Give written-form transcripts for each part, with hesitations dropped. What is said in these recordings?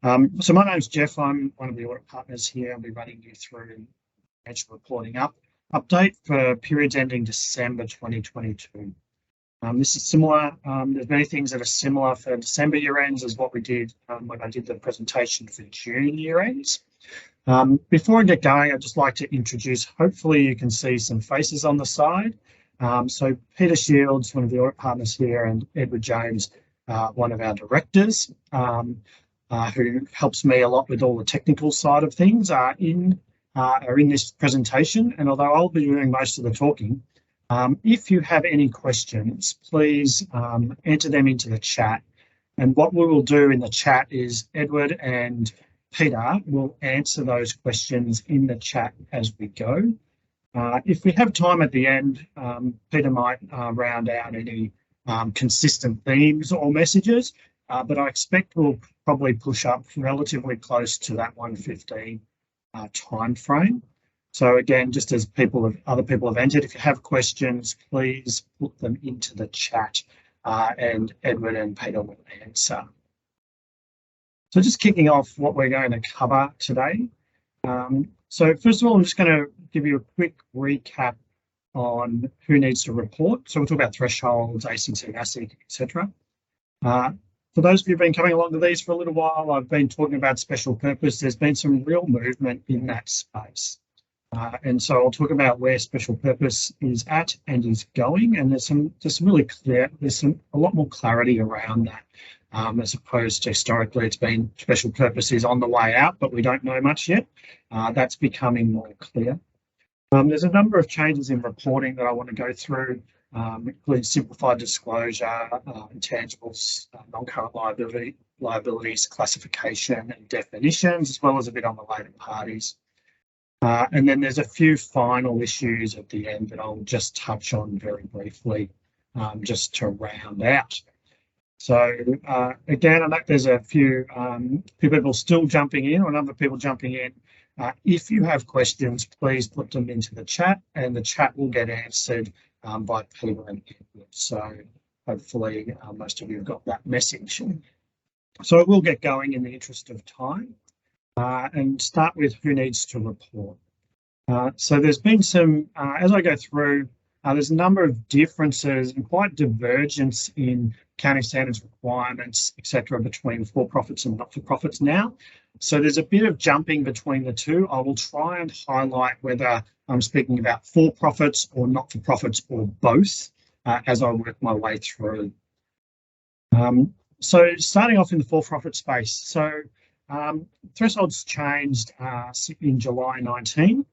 So my name's Jeff. I'm one of the audit partners here. I'll be running you through financial reporting update for periods ending December 2022. This is similar. There's many things that are similar for December year ends as what we did when I did the presentation for June year ends. Before I get going, I'd just like to introduce, hopefully you can see some faces on the side. So Peter Shields, one of the audit partners here, and Edward James, one of our directors, who helps me a lot with all the technical side of things, are in this presentation. And although I'll be doing most of the talking, if you have any questions, please enter them into the chat. And what we will do in the chat is Edward and Peter will answer those questions in the chat as we go. If we have time at the end, Peter might round out any consistent themes or messages, but I expect we'll probably push up relatively close to that 1:15 time frame. So again, just as other people have entered, if you have questions, please put them into the chat and Edward and Peter will answer. So just kicking off what we're going to cover today. So first of all, I'm just going to give you a quick recap on who needs to report. So we'll talk about thresholds, ACC, ASIC, etc. For those of you who've been coming along to these for a little while, I've been talking about special purpose. There's been some real movement in that space. And so I'll talk about where special purpose is at and is going. And there's a lot more clarity around that, as opposed to historically it's been special purpose is on the way out, but we don't know much yet. That's becoming more clear. There's a number of changes in reporting that I want to go through, including simplified disclosure, intangibles, non-current liabilities, classification and definitions, as well as a bit on related parties. And then there's a few final issues at the end that I'll just touch on very briefly, just to round out. So again, I know there's a few people still jumping in, or a number of people jumping in. If you have questions, please put them into the chat and the chat will get answered by Peter and Edward. So hopefully most of you have got that message. So we'll get going in the interest of time and start with who needs to report. So there's been some, as I go through, there's a number of differences and quite divergence in accounting standards requirements, etc., between for-profits and not-for-profits now. So there's a bit of jumping between the two. I will try and highlight whether I'm speaking about for-profits or not-for-profits or both as I work my way through. So starting off in the for-profit space. So thresholds changed in July 19.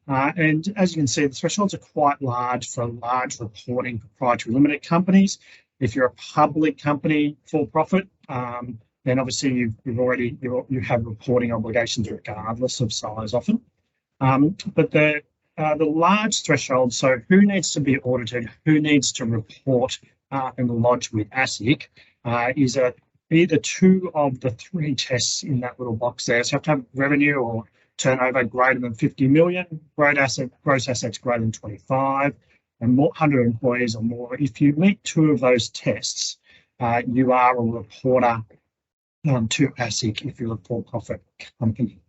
And as you can see, the thresholds are quite large for large reporting proprietary limited companies. If you're a public company for profit, then obviously you have reporting obligations regardless of size often. But the large threshold, so who needs to be audited, who needs to report and lodge with ASIC, is either two of the three tests in that little box there. So you have to have revenue or turnover greater than 50 million, gross assets greater than 25, and 100 employees or more. If you meet two of those tests, you are a reporter to ASIC if you're a for-profit company.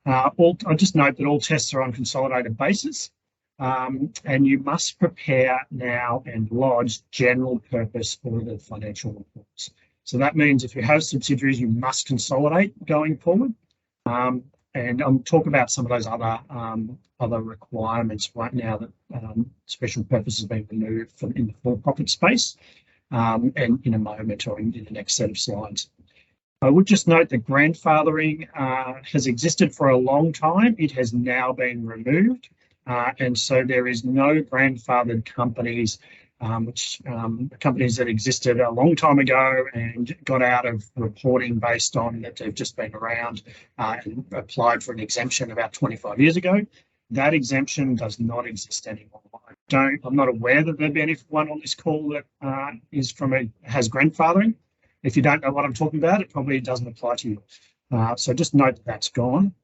I'll just note that all tests are on consolidated basis, and you must prepare now and lodge general purpose audited financial reports. So that means if you have subsidiaries, you must consolidate going forward. And I'll talk about some of those other requirements right now that special purpose has been removed from in the for-profit space, and in a moment or in the next set of slides. I would just note that grandfathering has existed for a long time. It has now been removed, and so there is no grandfathered companies, companies that existed a long time ago and got out of reporting based on that they've just been around and applied for an exemption about 25 years ago. That exemption does not exist anymore. I'm not aware that there'd be anyone on this call that has grandfathering. If you don't know what I'm talking about, it probably doesn't apply to you. So just note that that's gone.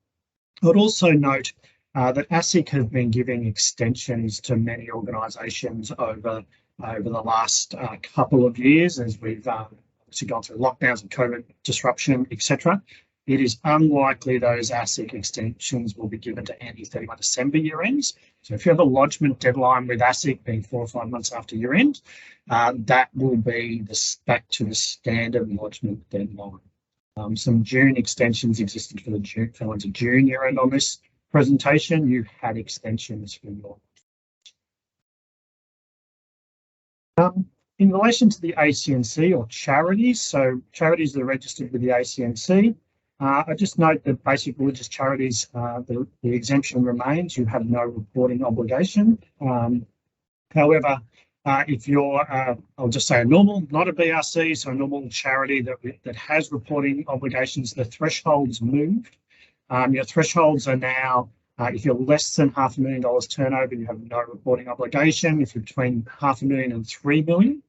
I would also note that ASIC has been giving extensions to many organisations over the last couple of years as we've obviously gone through lockdowns and COVID disruption, etc. it is unlikely those ASIC extensions will be given to any 31 December year ends. So if you have a lodgement deadline with ASIC being 4 or 5 months after year end, that will be back to the standard lodgement deadline. Some June extensions existed for the ones of June year end on this presentation. You had extensions for your. In relation to the ACNC or charities, so charities that are registered with the ACNC, I just note that basic religious charities, the exemption remains. You have no reporting obligation. However, if you're, I'll just say a normal, not a BRC, so a normal charity that has reporting obligations, the thresholds moved. Your thresholds are now, if you're less than $500,000 turnover, you have no reporting obligation. If you're between $500,000 and $3 million,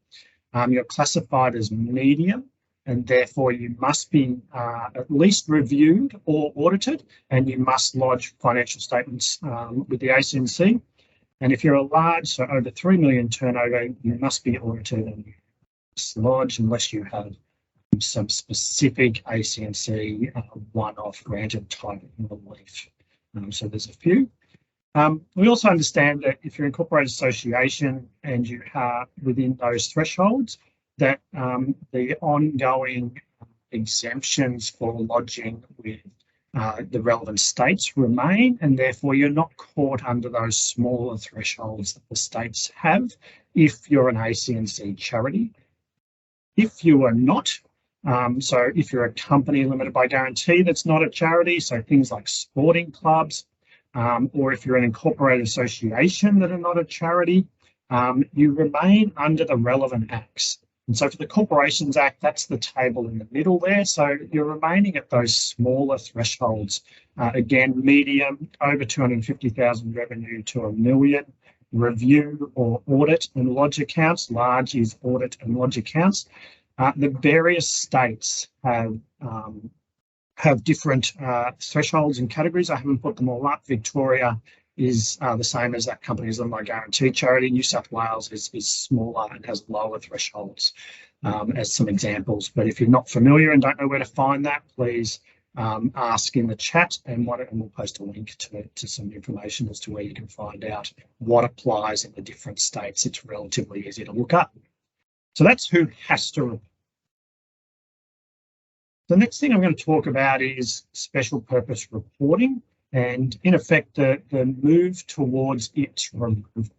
you're classified as medium, and therefore you must be at least reviewed or audited, and you must lodge financial statements with the ACNC. And if you're a large, so over 3 million turnover, you must be audited and you must lodge unless you have some specific ACNC one-off granted type relief. So there's a few. We also understand that if you're an incorporated association and you are within those thresholds, that the ongoing exemptions for lodging with the relevant states remain, and therefore you're not caught under those smaller thresholds that the states have if you're an ACNC charity. If you are not, so if you're a company limited by guarantee that's not a charity, so things like sporting clubs, or if you're an incorporated association that are not a charity, you remain under the relevant acts. And so for the Corporations Act, that's the table in the middle there. So you're remaining at those smaller thresholds. Again, medium, over 250,000 revenue to $1 million, review or audit and lodge accounts. Large is audit and lodge accounts. The various states have different thresholds and categories. I haven't put them all up. Victoria is the same as that company as my guarantee charity. New South Wales is smaller and has lower thresholds as some examples. But if you're not familiar and don't know where to find that, please ask in the chat and we'll post a link to some information as to where you can find out what applies in the different states. It's relatively easy to look up. So that's who has to report. The next thing I'm going to talk about is special purpose reporting, and in effect, the move towards its removal.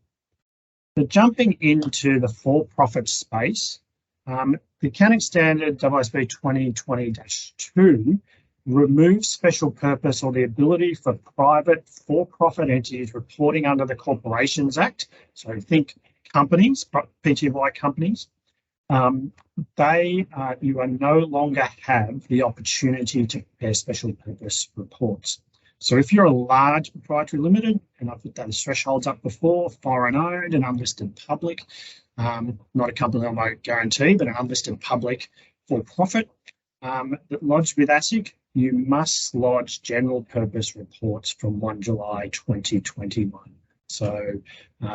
So jumping into the for-profit space, the accounting standard AASB 2020-2 removes special purpose or the ability for private for-profit entities reporting under the Corporations Act. So think companies, PTY companies. You are no longer have the opportunity to prepare special purpose reports. So if you're a large proprietary limited, and I've put those thresholds up before, foreign owned and unlisted public, not a company on my guarantee, but an unlisted public for profit that lodged with ASIC, you must lodge general purpose reports from 1 July 2021. So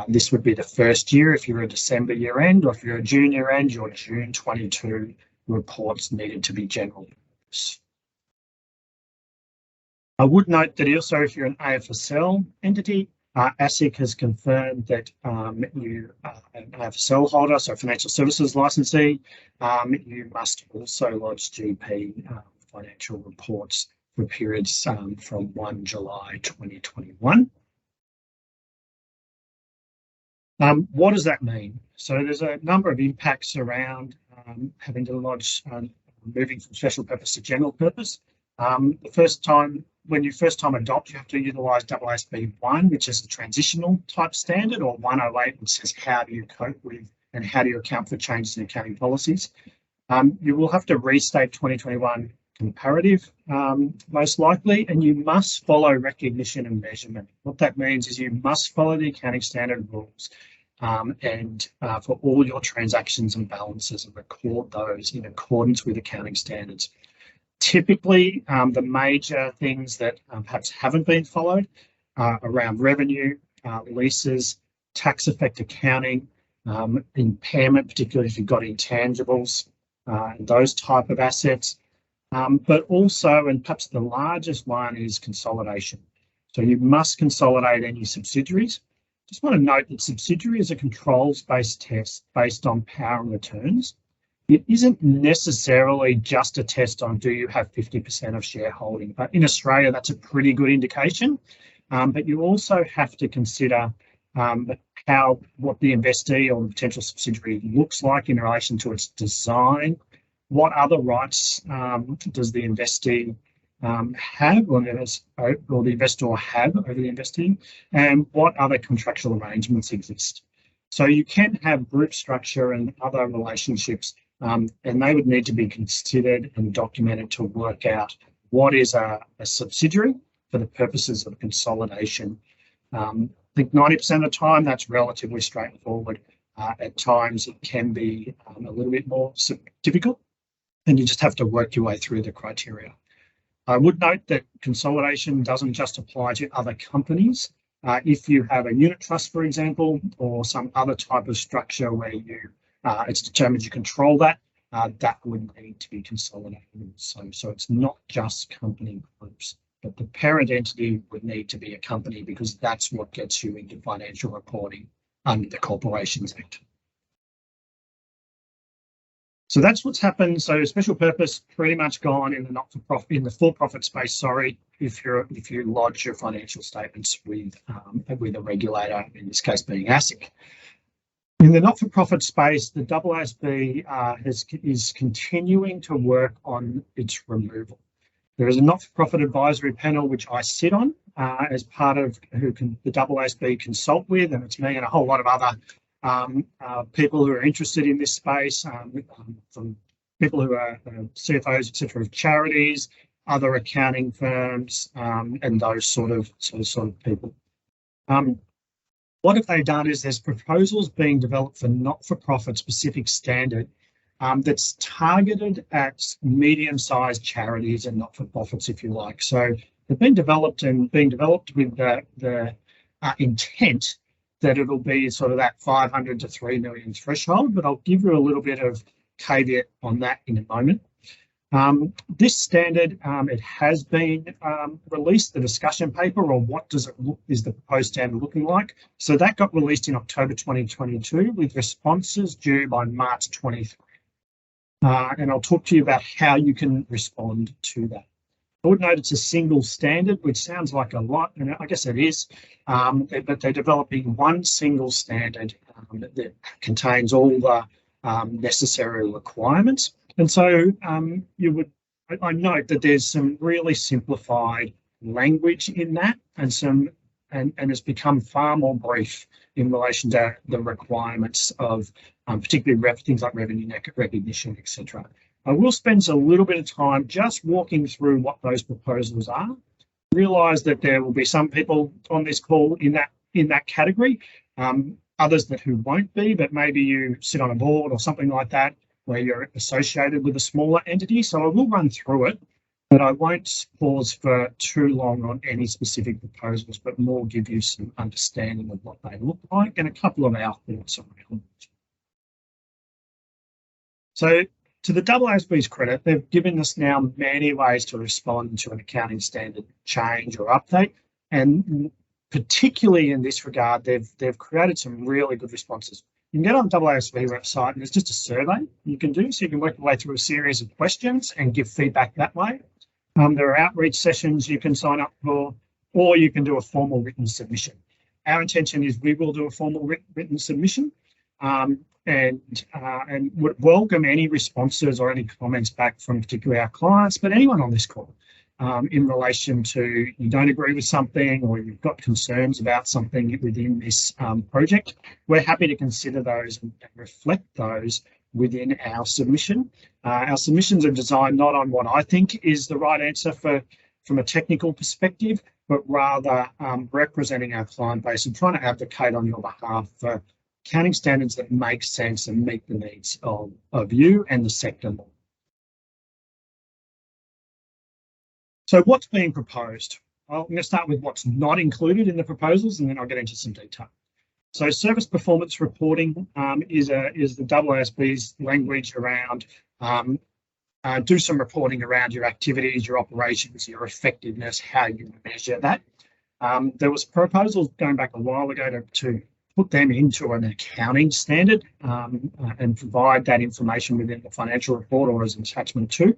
this would be the first year. If you're a December year end, or if you're a June year end, your June 22 reports needed to be general purpose. I would note that also if you're an AFSL entity, ASIC has confirmed that you are an AFSL holder, so financial services licensee, you must also lodge GP financial reports for periods from 1 July 2021. What does that mean? So there's a number of impacts around having to lodge, moving from special purpose to general purpose. The first time, when you first time adopt, you have to utilise AASB 1, which is a transitional type standard, or 108, which says how do you cope with and how do you account for changes in accounting policies. You will have to restate 2021 comparative, most likely, and you must follow recognition and measurement. What that means is you must follow the accounting standard rules for all your transactions and balances and record those in accordance with accounting standards. Typically, the major things that perhaps haven't been followed around revenue, leases, tax effect accounting, impairment, particularly if you've got intangibles, those type of assets, But also, and perhaps the largest one, is consolidation. So you must consolidate any subsidiaries. Just want to note that subsidiary is a controls-based test based on power and returns. It isn't necessarily just a test on do you have 50% of shareholding, but in Australia, that's a pretty good indication. But you also have to consider what the investee or the potential subsidiary looks like in relation to its design. What other rights does the investee have, or the investor have over the investee, and what other contractual arrangements exist? So you can have group structure and other relationships, and they would need to be considered and documented to work out what is a subsidiary for the purposes of consolidation. I think 90% of the time that's relatively straightforward. At times it can be a little bit more difficult, and you just have to work your way through the criteria. I would note that consolidation doesn't just apply to other companies. If you have a unit trust, for example, or some other type of structure where it's determined you control that, that would need to be consolidated. So it's not just company groups, but the parent entity would need to be a company because that's what gets you into financial reporting under the Corporations Act. So that's what's happened. So special purpose pretty much gone in the not-for-profit, in the for-profit space. Sorry, if you lodge your financial statements with a regulator, in this case being ASIC. In the not-for-profit space, the AASB is continuing to work on its removal. There is a not-for-profit advisory panel which I sit on as part of the AASB consult with, and it's me and a whole lot of other people who are interested in this space, from people who are CFOs, etc., of charities, other accounting firms, and those sort of people. What have they done is there's proposals being developed for not-for-profit specific standard that's targeted at medium-sized charities and not-for-profits, if you like. So they've been developed with the intent that it'll be sort of that 500 to 3 million threshold, but I'll give you a little bit of caveat on that in a moment. This standard, it has been released, the discussion paper, or what is the proposed standard looking like? So that got released in October 2022 with responses due by March 23. And I'll talk to you about how you can respond to that. I would note it's a single standard, which sounds like a lot, and I guess it is, but they're developing one single standard that contains all the necessary requirements. And so I note that there's some really simplified language in that, and it's become far more brief in relation to the requirements of particularly things like revenue recognition, etc. I will spend a little bit of time just walking through what those proposals are. Realise that there will be some people on this call in that category, others who won't be, but maybe you sit on a board or something like that where you're associated with a smaller entity. So I will run through it, but I won't pause for too long on any specific proposals, but more give you some understanding of what they look like and a couple of our thoughts around it. So to the AASB's credit, they've given us now many ways to respond to an accounting standard change or update, and particularly in this regard, they've created some really good responses. You can get on the AASB website and there's just a survey you can do, so you can work your way through a series of questions and give feedback that way. There are outreach sessions you can sign up for, or you can do a formal written submission. Our intention is we will do a formal written submission, and would welcome any responses or any comments back from particularly our clients, but anyone on this call in relation to you don't agree with something or you've got concerns about something within this project. We're happy to consider those and reflect those within our submission. Our submissions are designed not on what I think is the right answer from a technical perspective, but rather representing our client base and trying to advocate on your behalf for accounting standards that make sense and meet the needs of you and the sector. So what's being proposed? Well, I'm going to start with what's not included in the proposals, and then I'll get into some detail. So service performance reporting is the AASB's language around do some reporting around your activities, your operations, your effectiveness, how you measure that. There was proposals going back a while ago to put them into an accounting standard and provide that information within the financial report or as an attachment to.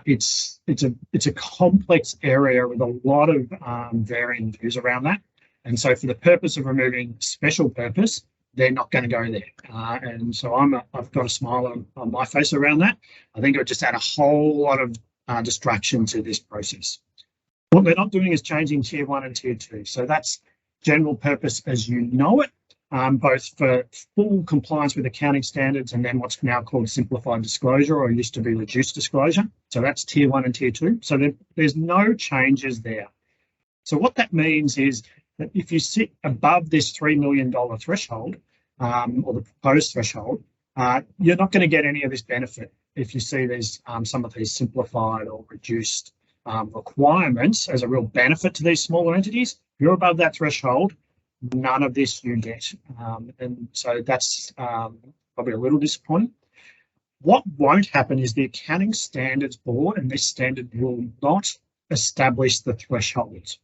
It's a complex area with a lot of varying views around that. And so for the purpose of removing special purpose, they're not going to go there. And so I've got a smile on my face around that. I think it would just add a whole lot of distraction to this process. What they're not doing is changing tier 1 and tier 2. So that's general purpose as you know it, both for full compliance with accounting standards and then what's now called simplified disclosure or used to be reduced disclosure. So that's tier 1 and tier 2. So there's no changes there. So what that means is that if you sit above this $3 million threshold or the proposed threshold, you're not going to get any of this benefit if you see there's some of these simplified or reduced requirements as a real benefit to these smaller entities. If you're above that threshold, none of this you get. And so that's probably a little disappointing. What won't happen is the Accounting Standards Board and this standard will not establish the thresholds.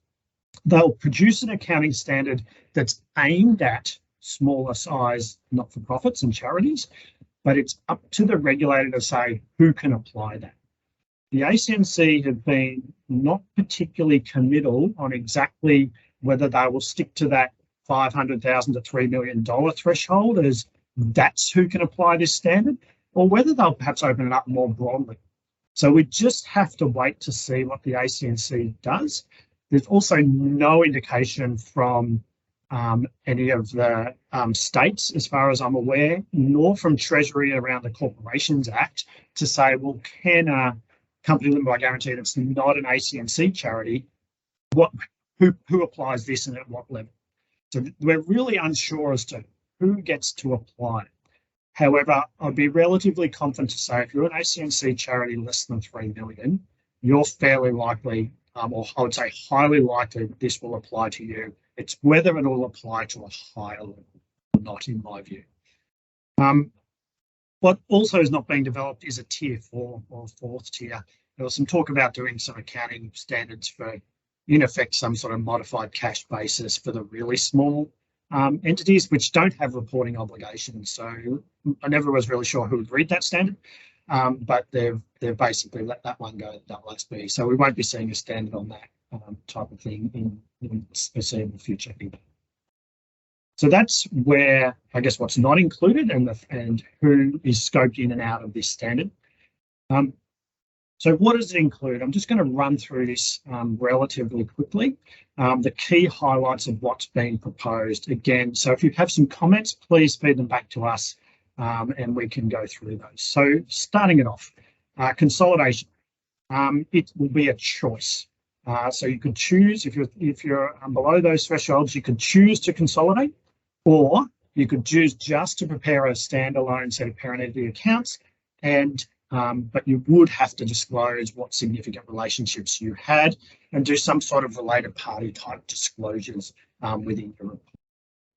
They'll produce an accounting standard that's aimed at smaller size not-for-profits and charities, but it's up to the regulator to say who can apply that. The ACNC have been not particularly committal on exactly whether they will stick to that $500,000 to $3 million threshold as that's who can apply this standard, or whether they'll perhaps open it up more broadly. So we just have to wait to see what the ACNC does. There's also no indication from any of the states, as far as I'm aware, nor from Treasury around the Corporations Act to say, well, can a company limited by guarantee that's not an ACNC charity, who applies this and at what level? So we're really unsure as to who gets to apply it. However, I'd be relatively confident to say if you're an ACNC charity less than 3 million, you're fairly likely, or I would say highly likely, that this will apply to you. It's whether it will apply to a higher level or not, in my view. What also is not being developed is a tier 4 or fourth tier. There was some talk about doing some accounting standards for, in effect, some sort of modified cash basis for the really small entities which don't have reporting obligations. So I never was really sure who would read that standard, but they've basically let that one go. That must be. So we won't be seeing a standard on that type of thing in the foreseeable future. So that's where, I guess, what's not included and who is scoped in and out of this standard. So what does it include? I'm just going to run through this relatively quickly. The key highlights of what's being proposed. Again, so if you have some comments, please feed them back to us and we can go through those. So starting it off, consolidation. It will be a choice. So you could choose, if you're below those thresholds, you could choose to consolidate, or you could choose just to prepare a standalone set of parent entity accounts, but you would have to disclose what significant relationships you had and do some sort of related party type disclosures within your report.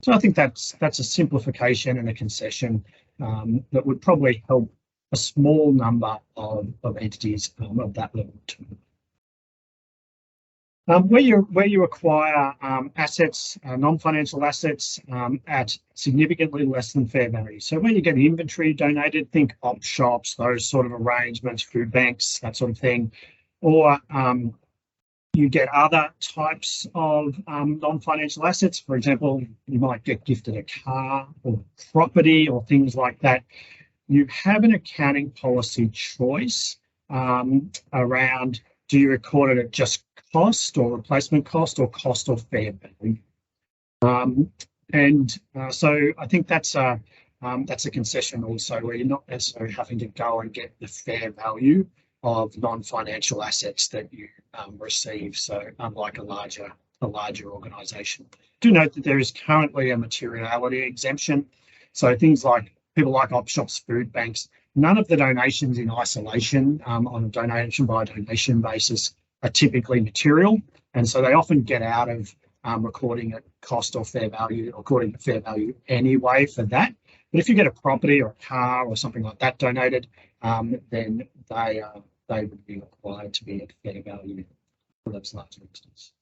So I think that's a simplification and a concession that would probably help a small number of entities of that level too. Where you acquire assets, non-financial assets at significantly less than fair value. So when you get inventory donated, think op shops, those sort of arrangements, food banks, that sort of thing, or you get other types of non-financial assets. For example, you might get gifted a car or property or things like that. You have an accounting policy choice around, do you record it at just cost or replacement cost or cost or fair value? So I think that's a concession also, where you're not necessarily having to go and get the fair value of non-financial assets that you receive. So unlike a larger organisation, do note that there is currently a materiality exemption. So things like people like op shops, food banks, none of the donations in isolation on a donation by donation basis are typically material, and so they often get out of recording at cost or fair value, according to fair value anyway for that. But if you get a property or a car or something like that donated, then they would be required to be at fair value for those large entities.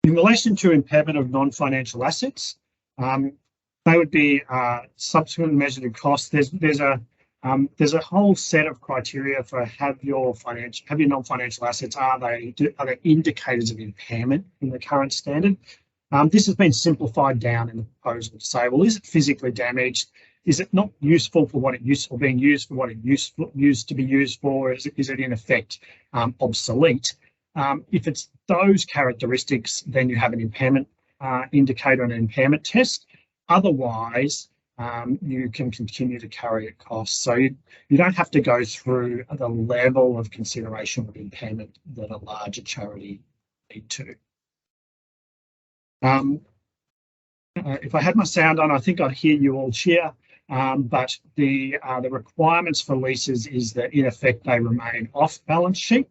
In relation to impairment of non-financial assets, they would be subsequent measured in cost. There's a whole set of criteria for have your non-financial assets, are they indicators of impairment in the current standard? This has been simplified down in the proposal to say, well, is it physically damaged? Is it not useful for what it used for, being used for what it used to be used for? Is it in effect obsolete? If it's those characteristics, then you have an impairment indicator and an impairment test. Otherwise, you can continue to carry at cost. So you don't have to go through the level of consideration of impairment that a larger charity need to. If I had my sound on, I think I'd hear you all cheer. But the requirements for leases is that in effect they remain off balance sheet.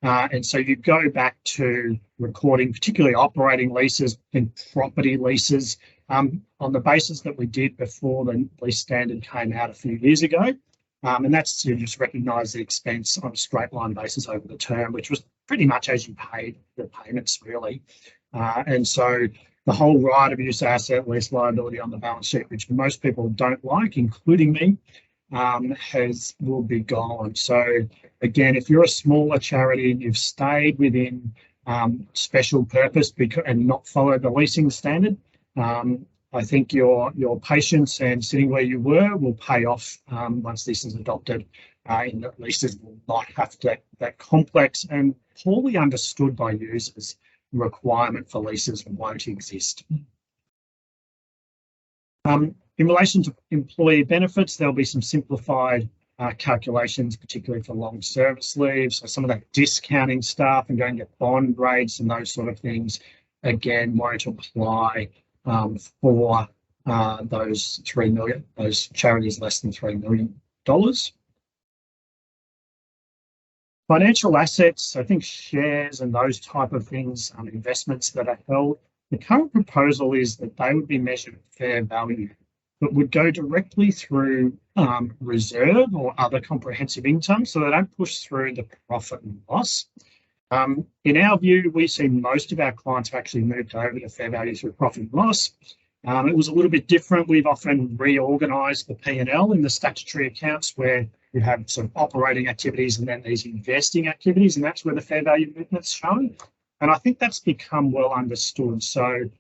And so you go back to recording, particularly operating leases and property leases, on the basis that we did before the lease standard came out a few years ago. And that's to just recognise the expense on a straight line basis over the term, which was pretty much as you paid the payments, really. And so the whole right of use asset, lease liability on the balance sheet, which most people don't like, including me, will be gone. So again, if you're a smaller charity and you've stayed within special purpose and not followed the leasing standard, I think your patience and sitting where you were will pay off once this is adopted, in that leases will not have that complex and poorly understood by users requirement for leases won't exist. In relation to employee benefits, there'll be some simplified calculations, particularly for long service leave. So some of that discounting stuff and going to bond rates and those sort of things, again, won't apply for those charities less than $3 million. Financial assets, I think shares and those type of things, investments that are held, the current proposal is that they would be measured at fair value, but would go directly through reserve or other comprehensive income, so they don't push through the profit and loss. In our view, we see most of our clients have actually moved over to fair value through profit and loss. It was a little bit different. We've often reorganised the P&L in the statutory accounts where you have sort of operating activities and then these investing activities, and that's where the fair value movement's shown. And I think that's become well understood. So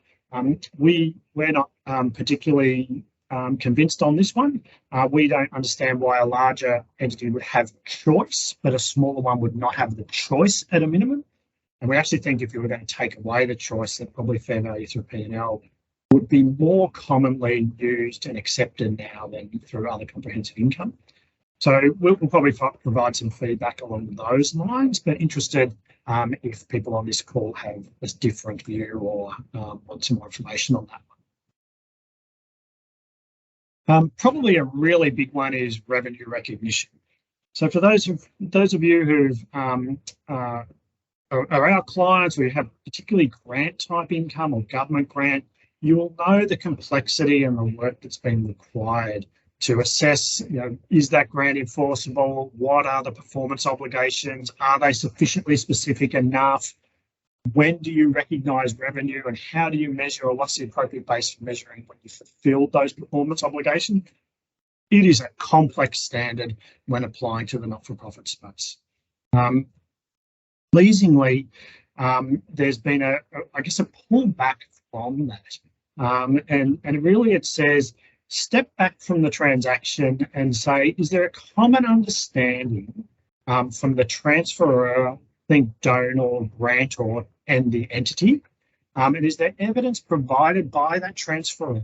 we're not particularly convinced on this one. We don't understand why a larger entity would have choice, but a smaller one would not have the choice at a minimum. And we actually think if you were going to take away the choice, that probably fair value through P&L would be more commonly used and accepted now than through other comprehensive income. So we'll probably provide some feedback along those lines, but interested if people on this call have a different view or want some more information on that one. Probably a really big one is revenue recognition. So for those of you who are our clients, we have particularly grant type income or government grant, you will know the complexity and the work that's been required to assess, is that grant enforceable? What are the performance obligations? Are they sufficiently specific enough? When do you recognise revenue and how do you measure, or what's the appropriate base for measuring when you fulfilled those performance obligations? It is a complex standard when applying to the not-for-profit space. Pleasingly, there's been a pullback from that. And really it says, step back from the transaction and say, is there a common understanding from the transferor, think donor, grantor, and the entity? And is there evidence provided by that transferor,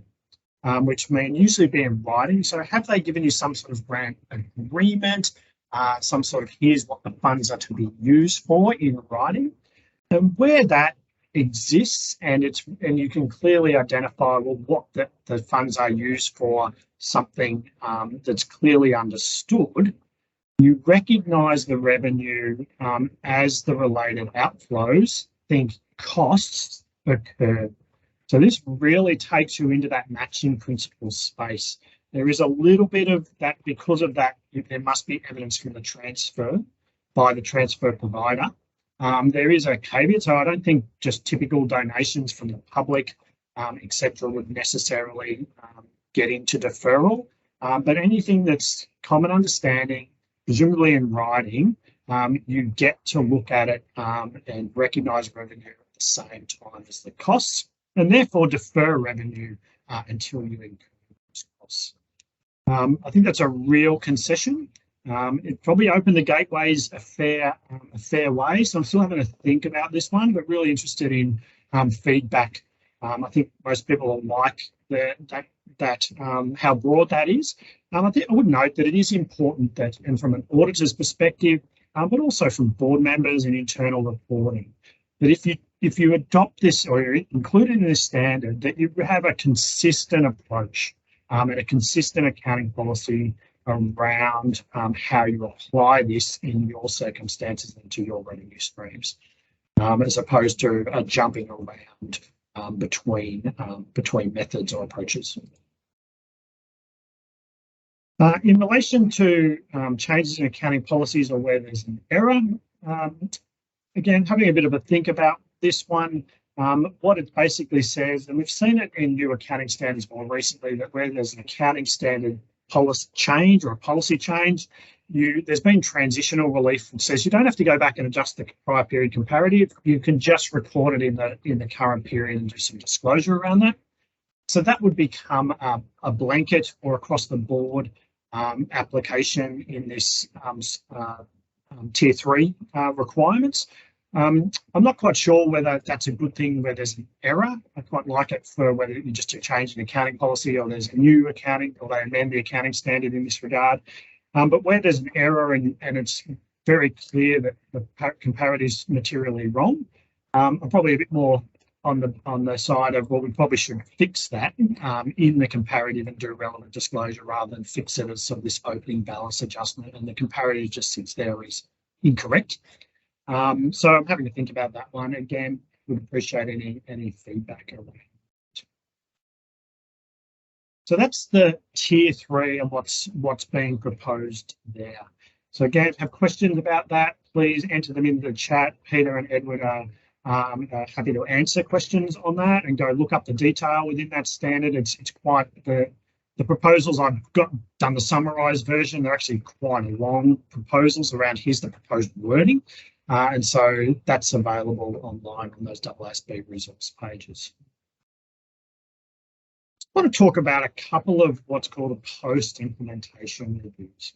which may usually be in writing? So have they given you some sort of grant agreement, some sort of here's what the funds are to be used for in writing? And where that exists and you can clearly identify, well, what the funds are used for, something that's clearly understood, you recognise the revenue as the related outflows, think costs occur. So this really takes you into that matching principle space. There is a little bit of that because of that. There must be evidence from the transfer by the transfer provider. There is a caveat, so I don't think just typical donations from the public, etc., would necessarily get into deferral. But anything that's common understanding, presumably in writing, you get to look at it and recognise revenue at the same time as the costs, and therefore defer revenue until you incur those costs. I think that's a real concession. It probably opened the gateways a fair way. So I'm still having to think about this one, but really interested in feedback. I think most people will like how broad that is. I would note that it is important that, and from an auditor's perspective, but also from board members and internal reporting, that if you adopt this or include it in this standard, that you have a consistent approach and a consistent accounting policy around how you apply this in your circumstances and to your revenue streams, as opposed to jumping around between methods or approaches. In relation to changes in accounting policies or where there's an error, again, having a bit of a think about this one, what it basically says, and we've seen it in new accounting standards more recently, that where there's an accounting standard policy change or a policy change, there's been transitional relief that says you don't have to go back and adjust the prior period comparative. You can just record it in the current period and do some disclosure around that. So that would become a blanket or across the board application in this tier 3 requirements. I'm not quite sure whether that's a good thing where there's an error. I quite like it for whether you just change an accounting policy or there's a new accounting or they amend the accounting standard in this regard. But where there's an error and it's very clear that the comparative is materially wrong, I'm probably a bit more on the side of, well, we probably should fix that in the comparative and do relevant disclosure rather than fix it as sort of this opening balance adjustment and the comparative just sits there as incorrect. So I'm having to think about that one. Again, would appreciate any feedback around it. So that's the tier 3 and what's being proposed there. So again, if you have questions about that, please enter them into the chat. Peter and Edward are happy to answer questions on that and go look up the detail within that standard. It's quite the proposals I've done the summarised version. They're actually quite long proposals around here's the proposed wording. And so that's available online on those AASB resource pages. I want to talk about a couple of what's called a post-implementation reviews.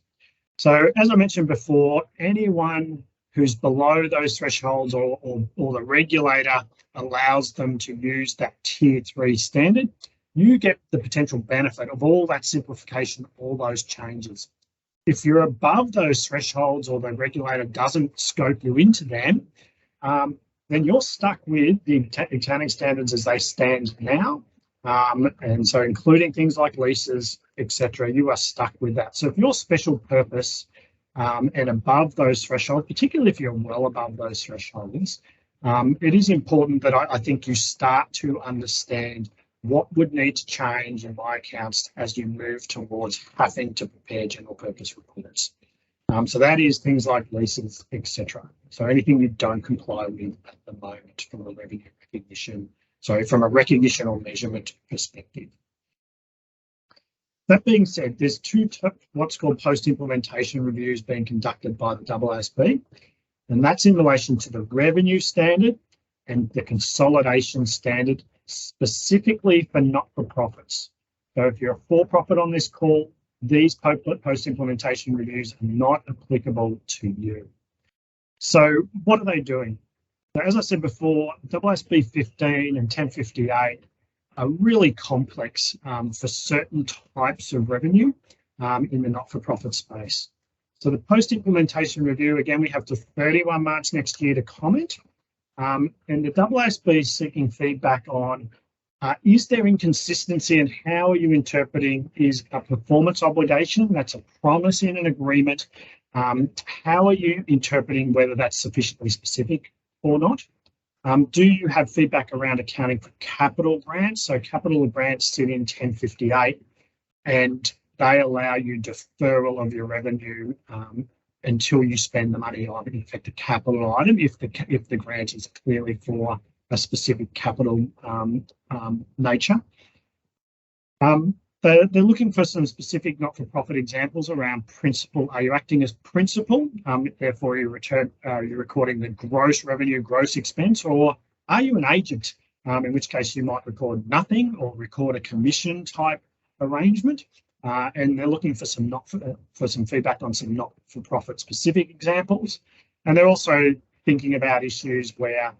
So as I mentioned before, anyone who's below those thresholds or the regulator allows them to use that tier 3 standard, you get the potential benefit of all that simplification, all those changes. If you're above those thresholds or the regulator doesn't scope you into them, then you're stuck with the accounting standards as they stand now. And so including things like leases, etc., you are stuck with that. So if you're special purpose and above those thresholds, particularly if you're well above those thresholds, it is important that I think you start to understand what would need to change in my accounts as you move towards having to prepare general purpose reports. So that is things like leases, etc. So anything you don't comply with at the moment from a revenue recognition, from a recognition or measurement perspective. That being said, there's two what's called post-implementation reviews being conducted by the AASB, and that's in relation to the revenue standard and the consolidation standard, specifically for not-for-profits. So if you're a for-profit on this call, these post-implementation reviews are not applicable to you. So what are they doing? So as I said before, AASB 15 and 1058 are really complex for certain types of revenue in the not-for-profit space. So the post-implementation review, again, we have to 31 March next year to comment. And the AASB is seeking feedback on, is there inconsistency in how are you interpreting is a performance obligation, that's a promise in an agreement, how are you interpreting whether that's sufficiently specific or not? Do you have feedback around accounting for capital grants? So capital grants sit in 1058 and they allow you deferral of your revenue until you spend the money on, in effect, a capital item if the grant is clearly for a specific capital nature. They're looking for some specific not-for-profit examples around principal. Are you acting as principal? Therefore, you're recording the gross revenue, gross expense, or are you an agent? In which case you might record nothing or record a commission type arrangement. And they're looking for some feedback on some not-for-profit specific examples. And they're also thinking about issues where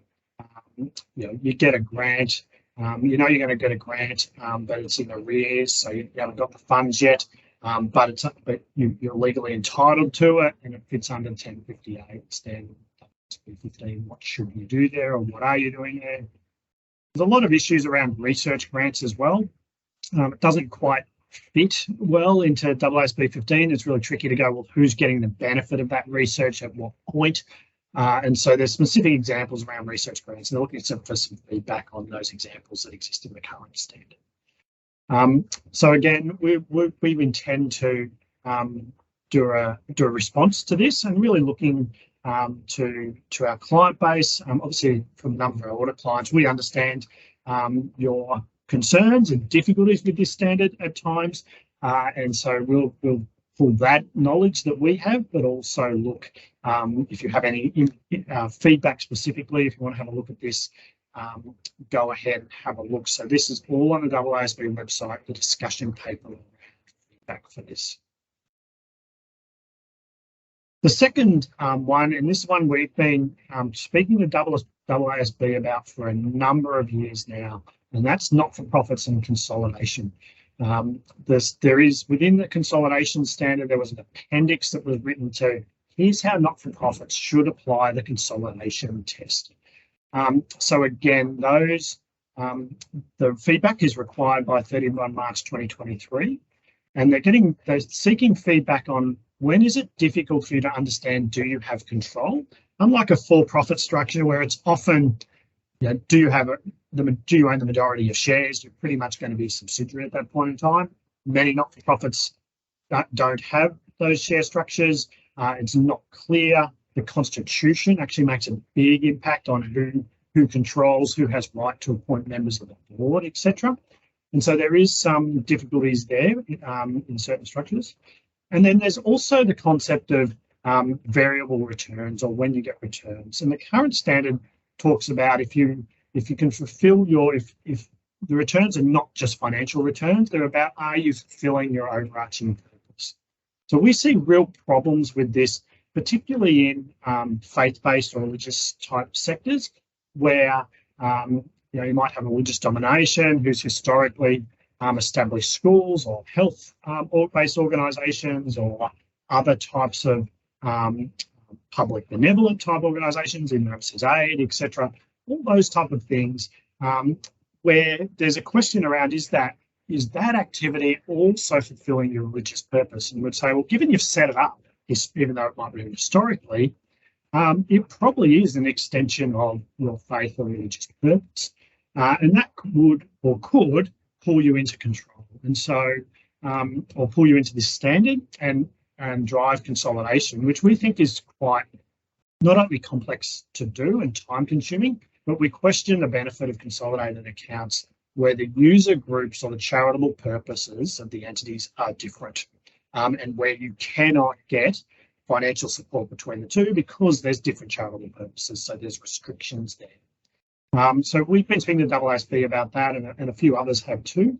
you get a grant. You're going to get a grant, but it's in arrears, so you haven't got the funds yet. But you're legally entitled to it, and it fits under 1058 standard 15. What should you do there, or what are you doing there? There's a lot of issues around research grants as well. It doesn't quite fit well into AASB 15. It's really tricky to go, well, who's getting the benefit of that research at what point? And so there's specific examples around research grants, and they're looking for some feedback on those examples that exist in the current standard. So again, we intend to do a response to this, and really looking to our client base. Obviously, from a number of our audit clients, we understand your concerns and difficulties with this standard at times, and so we'll pull that knowledge that we have, but also look, if you have any feedback specifically, if you want to have a look at this, go ahead and have a look. So this is all on the AASB website, the discussion paper feedback for this. The second one, and this one we've been speaking to AASB about for a number of years now, and that's not-for-profits and consolidation. There is, within the consolidation standard, there was an appendix that was written to, here's how not-for-profits should apply the consolidation test. So again, the feedback is required by 31 March 2023, and they're seeking feedback on when is it difficult for you to understand, do you have control? Unlike a for-profit structure where it's often, do you own the majority of shares? You're pretty much going to be a subsidiary at that point in time. Many not-for-profits don't have those share structures. It's not clear. The constitution actually makes a big impact on who controls, who has right to appoint members of the board, etc. And so there is some difficulties there in certain structures. And then there's also the concept of variable returns, or when you get returns. And the current standard talks about if you can fulfill if the returns are not just financial returns, they're about, are you fulfilling your overarching purpose? So we see real problems with this, particularly in faith-based or religious type sectors, where you might have a religious domination who's historically established schools or health-based organisations or other types of public benevolent type organisations, in overseas aid, etc. All those type of things, where there's a question around, is that activity also fulfilling your religious purpose? And we'd say, well, given you've set it up, even though it might be historically, it probably is an extension of your faith or religious purpose. And that would or could pull you into control. And so, or pull you into this standard and drive consolidation, which we think is quite not only complex to do and time consuming, but we question the benefit of consolidated accounts where the user groups or the charitable purposes of the entities are different, and where you cannot get financial support between the two because there's different charitable purposes. So there's restrictions there. So we've been speaking to AASB about that, and a few others have too.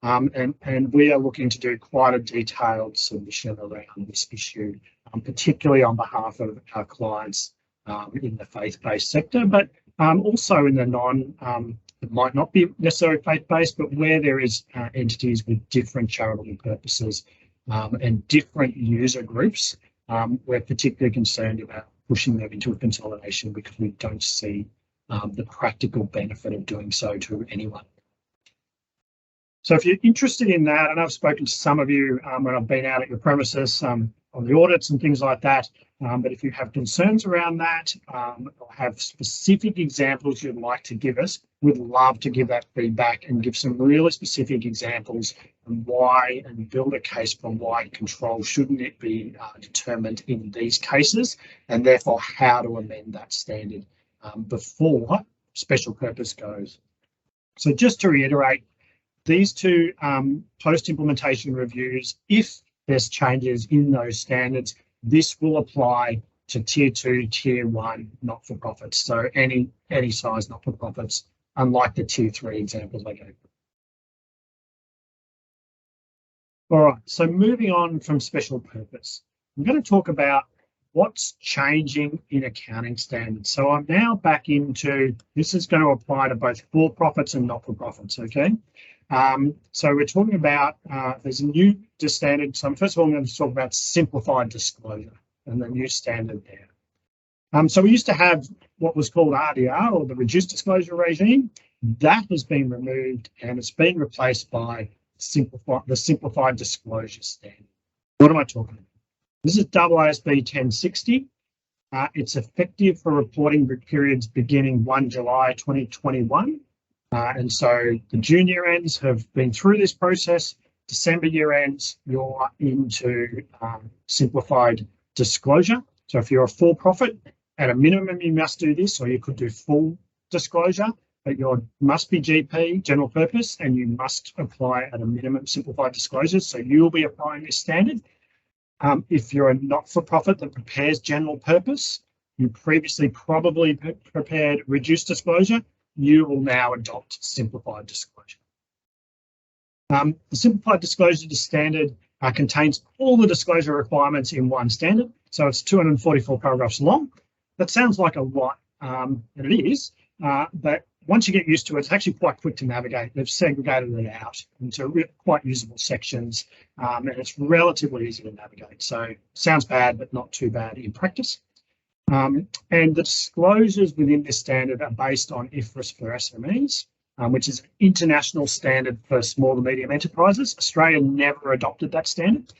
And we are looking to do quite a detailed submission around this issue, particularly on behalf of our clients in the faith-based sector, but also in the it might not be necessarily faith-based, but where there is entities with different charitable purposes and different user groups. We're particularly concerned about pushing them into a consolidation because we don't see the practical benefit of doing so to anyone. So if you're interested in that, and I've spoken to some of you when I've been out at your premises on the audits and things like that, But if you have concerns around that or have specific examples you'd like to give us, we'd love to give that feedback and give some really specific examples and why, and build a case for why control shouldn't it be determined in these cases, and therefore how to amend that standard before special purpose goes. So just to reiterate, these two post-implementation reviews, if there's changes in those standards, this will apply to Tier 2, Tier 1 not-for-profits. So any size not-for-profits, unlike the Tier 3 examples I gave. All right, so moving on from special purpose, I'm going to talk about what's changing in accounting standards. So I'm now back into, this is going to apply to both for-profits and not-for-profits, okay? So we're talking about, there's a new standard. So first of all, I'm going to talk about simplified disclosure and the new standard there. So we used to have what was called RDR, or the reduced disclosure regime. That has been removed and it's been replaced by the simplified disclosure standard. What am I talking about? This is AASB 1060. It's effective for reporting periods beginning 1 July 2021. And so the June year ends have been through this process. December year ends, you're into simplified disclosure. So if you're a for-profit, at a minimum, you must do this, or you could do full disclosure, but you must be GP, general purpose, and you must apply at a minimum simplified disclosure. So you'll be applying this standard. If you're a not-for-profit that prepares general purpose, you previously probably prepared reduced disclosure, you will now adopt simplified disclosure. The simplified disclosure standard contains all the disclosure requirements in one standard. So it's 244 paragraphs long. That sounds like a lot, and it is, but once you get used to it, it's actually quite quick to navigate. They've segregated it out into quite usable sections, and it's relatively easy to navigate. So sounds bad, but not too bad in practice. And the disclosures within this standard are based on IFRS for SMEs, which is an international standard for small to medium enterprises. Australia never adopted that standard.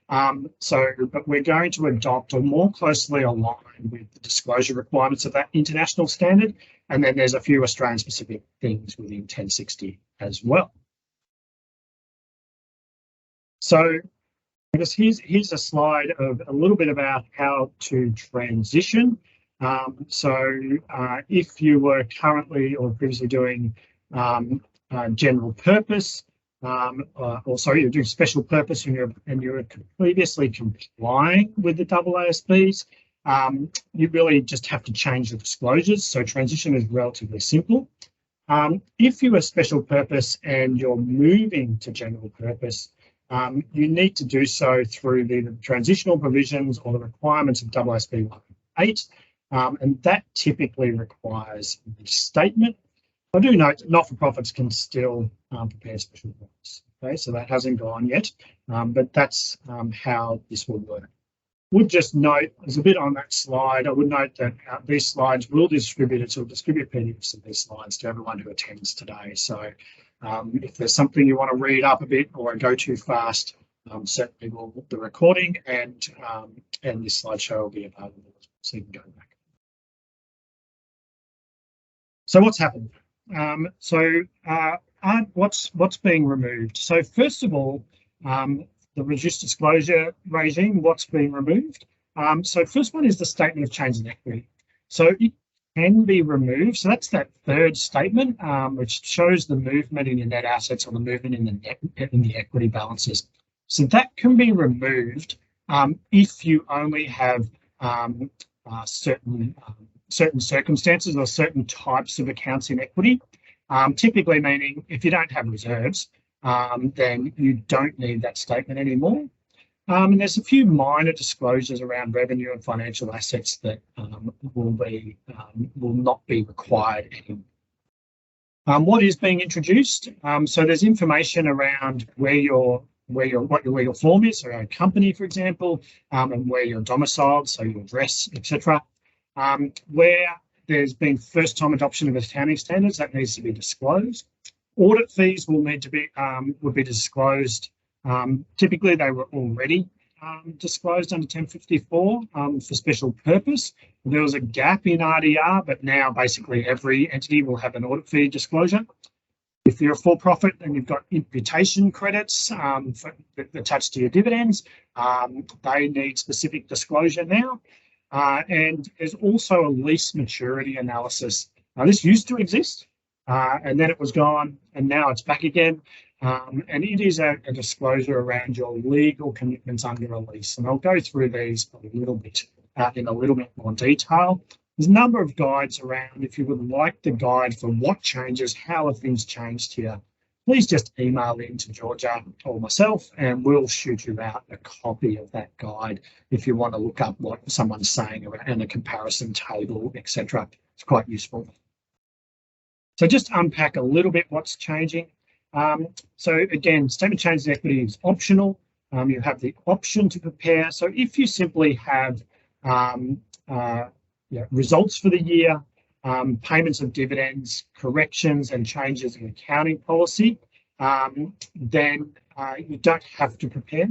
But we're going to adopt or more closely align with the disclosure requirements of that international standard. And then there's a few Australian specific things within 1060 as well. So I guess here's a slide of a little bit about how to transition. If you were currently or previously doing general purpose, you're doing special purpose and you're previously complying with the AASBs, you really just have to change the disclosures. So transition is relatively simple. If you are special purpose and you're moving to general purpose, you need to do so through the transitional provisions or the requirements of AASB 108, and that typically requires a statement. I do note that not-for-profits can still prepare special purpose. Okay, so that hasn't gone yet, but that's how this will work. Would just note, there's a bit on that slide. I would note that these slides will distribute PDFs of these slides to everyone who attends today. So if there's something you want to read up a bit or go too fast, certainly the recording and this slideshow will be available, so you can go back. So what's happened? What's being removed? So first of all, the reduced disclosure regime, what's being removed? So first one is the statement of change in equity. So it can be removed. So that's that third statement, which shows the movement in your net assets or the movement in the equity balances. So that can be removed if you only have certain circumstances or certain types of accounts in equity. Typically meaning if you don't have reserves, then you don't need that statement anymore. And there's a few minor disclosures around revenue and financial assets that will not be required anymore. What is being introduced? So there's information around where your form is, so a company, for example, and where you're domiciled, so your address, etc. Where there's been first-time adoption of accounting standards, that needs to be disclosed. Audit fees will need to be would be disclosed. Typically, they were already disclosed under 1054 for special purpose. There was a gap in RDR, but now basically every entity will have an audit fee disclosure. If you're a for-profit and you've got imputation credits attached to your dividends, they need specific disclosure now. And there's also a lease maturity analysis. Now, this used to exist, and then it was gone, and now it's back again. And it is a disclosure around your legal commitments under a lease. And I'll go through these a little bit in a little bit more detail. There's a number of guides around. If you would like the guide for what changes, how have things changed here, please just email in to Georgia or myself, and we'll shoot you out a copy of that guide if you want to look up what someone's saying around a comparison table, etc. It's quite useful. So just unpack a little bit what's changing. So again, statement changes in equity is optional. You have the option to prepare. So if you simply have results for the year, payments of dividends, corrections and changes in accounting policy, then you don't have to prepare.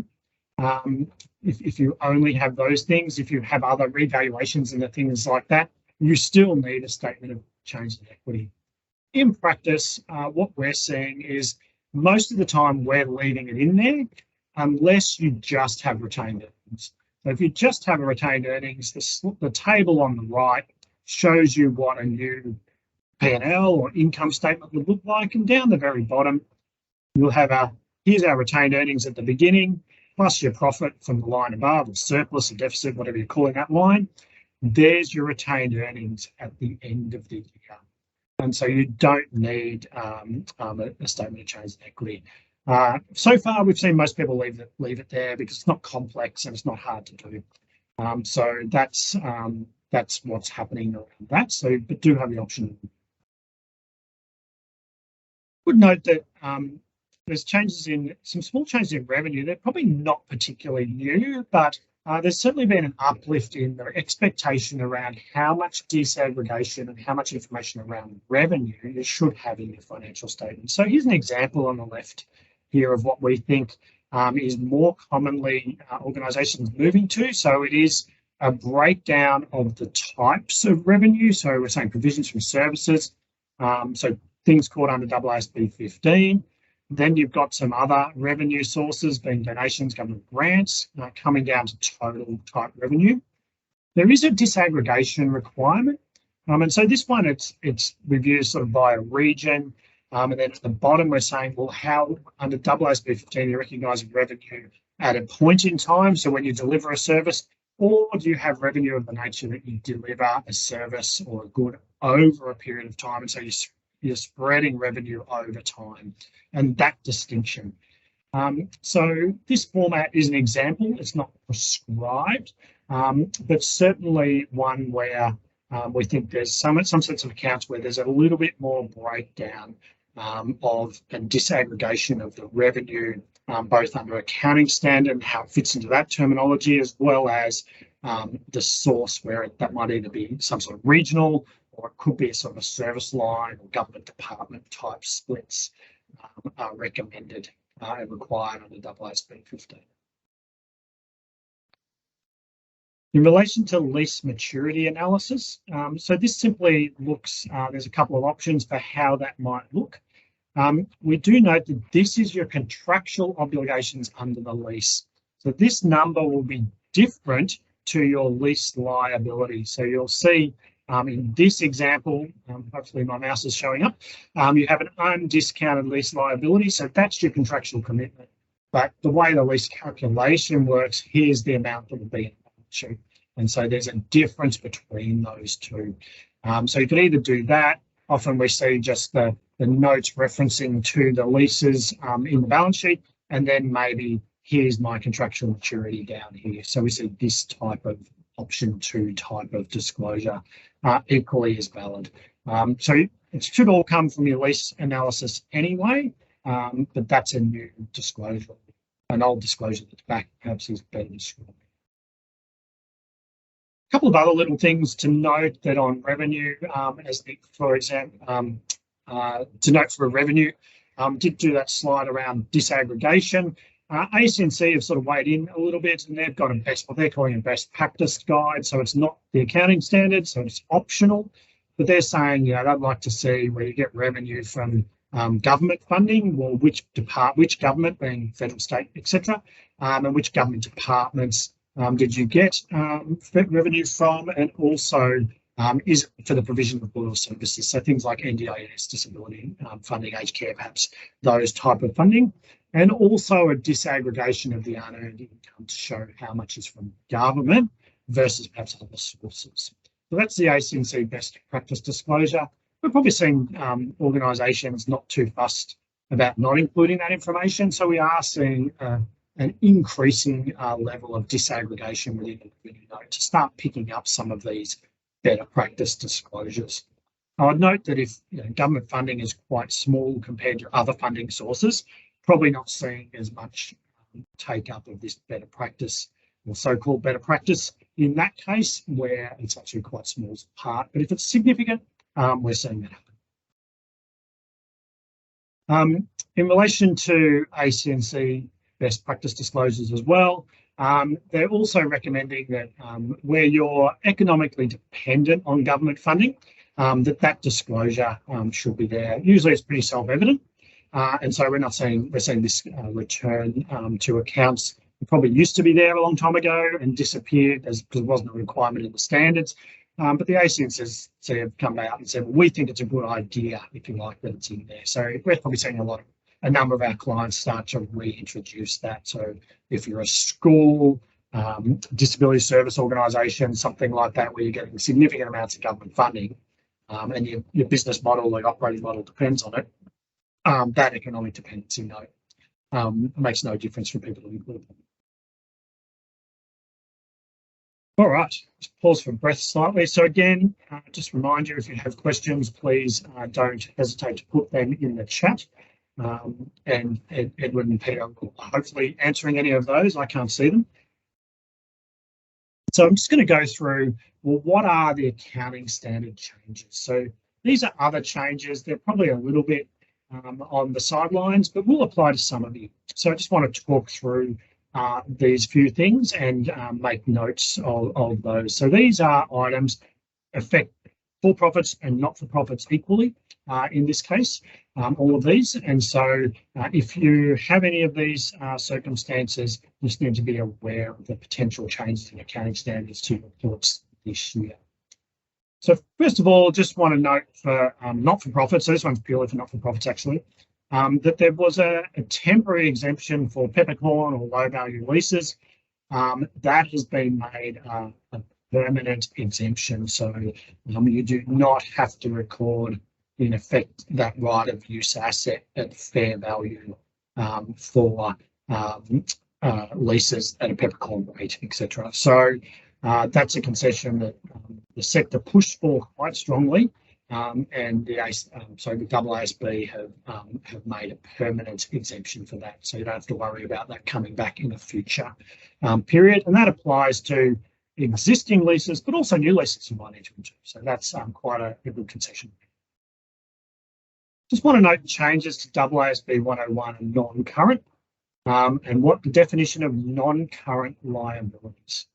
If you only have those things, if you have other revaluations and things like that, you still need a statement of change in equity. In practice, what we're seeing is most of the time we're leaving it in there unless you just have retained earnings. So if you just have a retained earnings, the table on the right shows you what a new P&L or income statement would look like, and down the very bottom, you'll have here's our retained earnings at the beginning, plus your profit from the line above, or surplus or deficit, whatever you're calling that line. There's your retained earnings at the end of the year. And so you don't need a statement of change in equity. So far, we've seen most people leave it there because it's not complex and it's not hard to do. So that's what's happening around that. So, but do have the option. Would note that there's some small changes in revenue. They're probably not particularly new, but there's certainly been an uplift in the expectation around how much disaggregation and how much information around revenue you should have in your financial statement. So here's an example on the left here of what we think is more commonly organisations moving to. So it is a breakdown of the types of revenue. So we're saying provisions from services. So things called under AASB 15. Then you've got some other revenue sources being donations, government grants, coming down to total type revenue. There is a disaggregation requirement. And so this one, it's reviewed sort of by a region. And then at the bottom, we're saying, well, how under AASB 15, you recognise revenue at a point in time. So when you deliver a service, or do you have revenue of the nature that you deliver a service or a good over a period of time? And so you're spreading revenue over time, and that distinction. So this format is an example. It's not prescribed, but certainly one where we think there's some sets of accounts where there's a little bit more breakdown of and disaggregation of the revenue, both under accounting standard and how it fits into that terminology, as well as the source where that might either be some sort of regional, or it could be a sort of a service line or government department type splits are recommended and required under AASB 15. In relation to lease maturity analysis, so this simply looks, there's a couple of options for how that might look. We do note that this is your contractual obligations under the lease. So this number will be different to your lease liability. So you'll see in this example, hopefully my mouse is showing up, you have an undiscounted lease liability. So that's your contractual commitment. But the way the lease calculation works, here's the amount that will be in the balance sheet. And so there's a difference between those two. So you can either do that. Often we see just the notes referencing to the leases in the balance sheet, and then maybe here's my contractual maturity down here. So we see this type of option 2 type of disclosure equally as valid. So it should all come from your lease analysis anyway, but that's a new disclosure. An old disclosure that's back perhaps is better described. A couple of other little things to note that on revenue, for example, to note for revenue, did do that slide around disaggregation. ACNC have sort of weighed in a little bit, and they've got what they're calling a best practice guide. So it's not the accounting standard, so it's optional. But they're saying, they'd like to see where you get revenue from government funding, or which government, being federal, state, etc., and which government departments did you get revenue from, and also is for the provision of loyal services. So things like NDIS, disability funding, aged care, perhaps those type of funding, and also a disaggregation of the unearned income to show how much is from government versus perhaps other sources. So that's the ACNC best practice disclosure. We're probably seeing organisations not too fussed about not including that information. So we are seeing an increasing level of disaggregation within the revenue note to start picking up some of these better practice disclosures. I would note that if government funding is quite small compared to other funding sources, probably not seeing as much take up of this better practice, or so-called better practice in that case, where it's actually quite small as a part. But if it's significant, we're seeing that happen. In relation to ACNC best practice disclosures as well, they're also recommending that where you're economically dependent on government funding, that disclosure should be there. Usually it's pretty self-evident. And so we're seeing this return to accounts. It probably used to be there a long time ago and disappeared because it wasn't a requirement in the standards. But the ACNC have come out and said, well, we think it's a good idea, if you like, that it's in there. So we're probably seeing a number of our clients start to reintroduce that. So if you're a school, disability service organisation, something like that, where you're getting significant amounts of government funding, and your business model, the operating model depends on it, that economic dependency note makes no difference for people to include them. All right, just pause for breath slightly. So again, just remind you, if you have questions, please don't hesitate to put them in the chat. And Edward and Peter will hopefully answering any of those. I can't see them. So I'm just going to go through, well, what are the accounting standard changes? So these are other changes. They're probably a little bit on the sidelines, but will apply to some of you. So I just want to talk through these few things and make notes of those. So these are items affect for-profits and not-for-profits equally in this case, all of these. And so if you have any of these circumstances, you just need to be aware of the potential changes in accounting standards to reports this year. So first of all, just want to note for not-for-profits, so this one's purely for not-for-profits actually, that there was a temporary exemption for peppercorn or low-value leases. That has been made a permanent exemption, so you do not have to record, in effect, that right of use asset at fair value for leases at a peppercorn rate, etc. So that's a concession that the sector pushed for quite strongly, and the AASB have made a permanent exemption for that, so you don't have to worry about that coming back in a future period, and that applies to existing leases, but also new leases you might enter into. So that's quite a good concession. Just want to note changes to AASB 101 and non-current, and what the definition of non-current liabilities.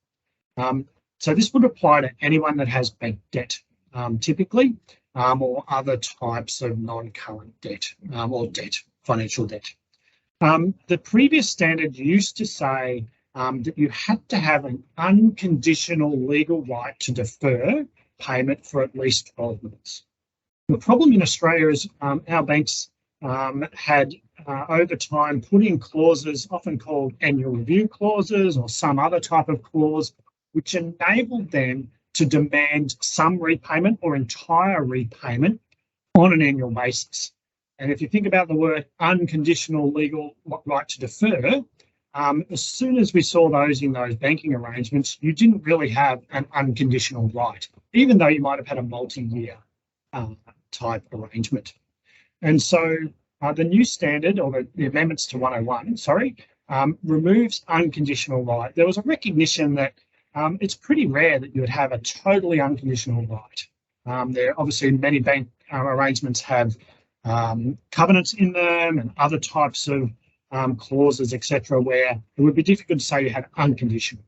So this would apply to anyone that has bank debt, typically, or other types of non-current debt, or debt, financial debt. The previous standard used to say that you had to have an unconditional legal right to defer payment for at least 12 months. The problem in Australia is our banks had over time put in clauses, often called annual review clauses or some other type of clause, which enabled them to demand some repayment or entire repayment on an annual basis. And if you think about the word unconditional legal right to defer, as soon as we saw those in those banking arrangements, you didn't really have an unconditional right, even though you might have had a multi-year type arrangement. And so the new standard, or the amendments to 101, removes unconditional right. There was a recognition that it's pretty rare that you would have a totally unconditional right. There obviously many bank arrangements have covenants in them and other types of clauses, etc., where it would be difficult to say you had unconditional.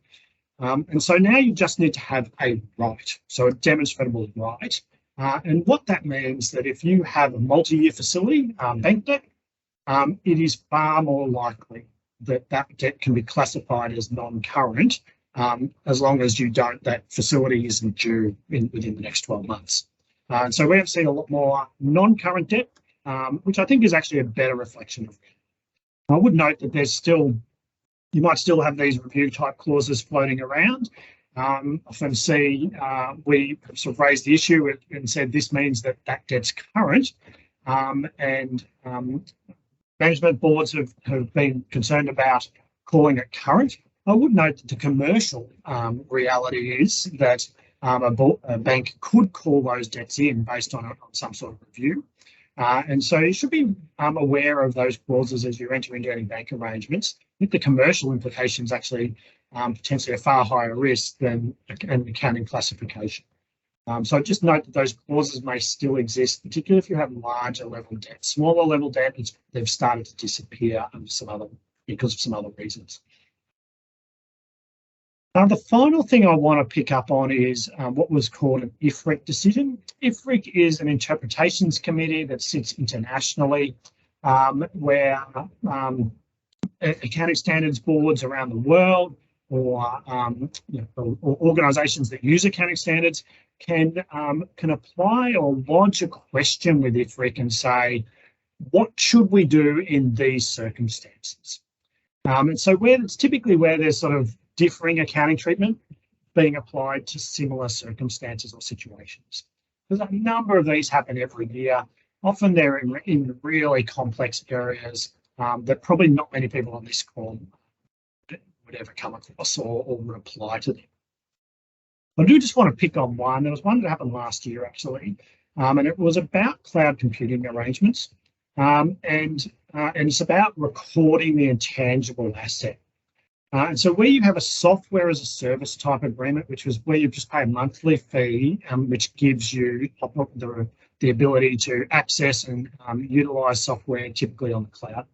And so now you just need to have a right, so a demonstrable right. And what that means that if you have a multi-year facility, bank debt, it is far more likely that that debt can be classified as non-current, as long as that facility isn't due within the next 12 months. So we have seen a lot more non-current debt, which I think is actually a better reflection of it. I would note that you might still have these review type clauses floating around. Often see we sort of raised the issue and said this means that debt's current, and management boards have been concerned about calling it current. I would note that the commercial reality is that a bank could call those debts in based on some sort of review. And so you should be aware of those clauses as you enter into any bank arrangements. I think the commercial implications actually potentially a far higher risk than an accounting classification. So just note that those clauses may still exist, particularly if you have larger level debt. Smaller level debt, they've started to disappear because of some other reasons. The final thing I want to pick up on is what was called an IFRIC decision. IFRIC is an interpretations committee that sits internationally, where accounting standards boards around the world or organisations that use accounting standards can apply or lodge a question with IFRIC and say, what should we do in these circumstances? And so it's typically where there's sort of differing accounting treatment being applied to similar circumstances or situations. There's a number of these happen every year. Often they're in really complex areas that probably not many people on this call would ever come across or would apply to them. I do just want to pick on one. There was one that happened last year, actually, and it was about cloud computing arrangements, and it's about recording the intangible asset. And so where you have a software as a service type agreement, which is where you just pay a monthly fee, which gives you the ability to access and utilize software typically on the cloud,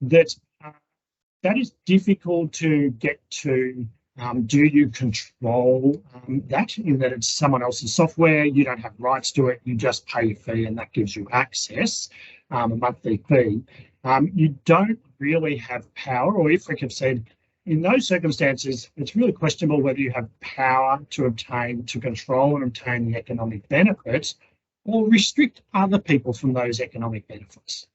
that is difficult to get to. Do you control that, in that it's someone else's software, you don't have rights to it, you just pay a fee and that gives you access, a monthly fee. You don't really have power, or IFRIC have said, in those circumstances, it's really questionable whether you have power to control and obtain the economic benefits or restrict other people from those economic benefits.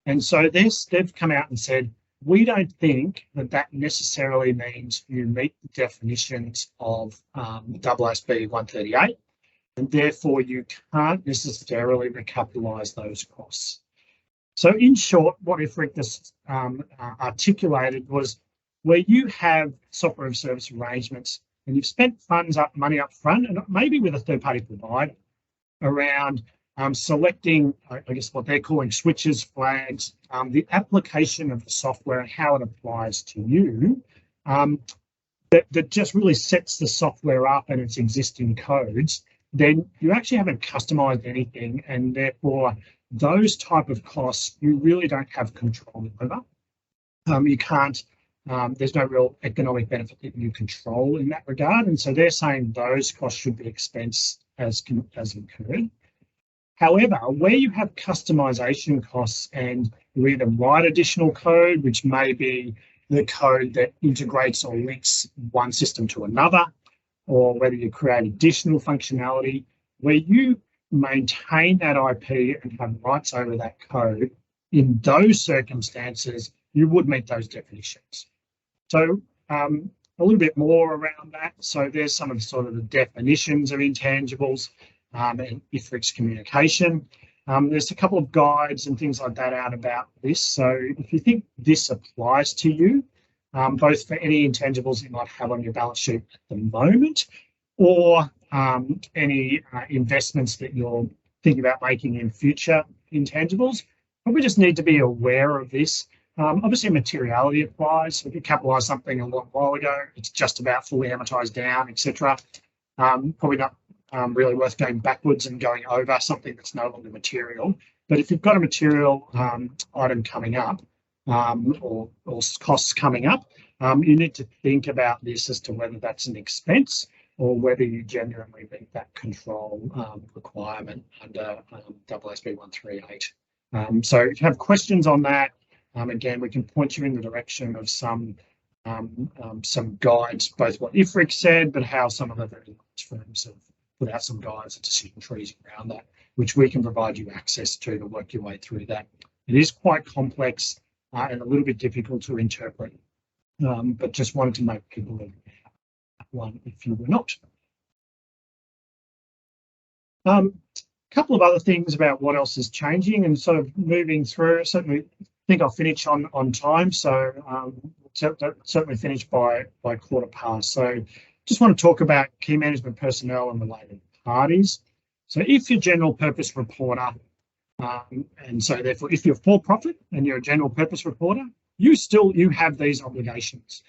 And so they've come out and said, we don't think that necessarily means you meet the definitions of AASB 138, and therefore you can't necessarily recapitalise those costs. So in short, what IFRIC articulated was where you have software as a service arrangements and you've spent money up front, and maybe with a third-party provider, around selecting, I guess, what they're calling switches, flags, the application of the software and how it applies to you, that just really sets the software up and its existing codes, then you actually haven't customized anything, and therefore those type of costs you really don't have control over. You can't, there's no real economic benefit that you control in that regard, and so they're saying those costs should be expensed as incurred. However, where you have customization costs and you either write additional code, which may be the code that integrates or links one system to another, or whether you create additional functionality, where you maintain that IP and have rights over that code, in those circumstances, you would meet those definitions. So a little bit more around that. So there's some of the sort of the definitions of intangibles and IFRIC's communication. There's a couple of guides and things like that out about this. So if you think this applies to you, both for any intangibles you might have on your balance sheet at the moment, or any investments that you're thinking about making in future intangibles, probably just need to be aware of this. Obviously, materiality applies. So if you capitalise something a long while ago, it's just about fully amortised down, etc. Probably not really worth going backwards and going over something that's no longer material. But if you've got a material item coming up, or costs coming up, you need to think about this as to whether that's an expense or whether you genuinely meet that control requirement under AASB 138. So if you have questions on that, again, we can point you in the direction of some guides, both what IFRIC said, but how some of the very large firms have put out some guides and decision trees around that, which we can provide you access to work your way through that. It is quite complex and a little bit difficult to interpret, but just wanted to make people aware of that one if you were not. A couple of other things about what else is changing and sort of moving through. Certainly think I'll finish on time, so certainly finish by 1:15. So just want to talk about key management personnel and related parties. So if you're general purpose reporter, and so therefore if you're for profit and you're a general purpose reporter, you have these obligations.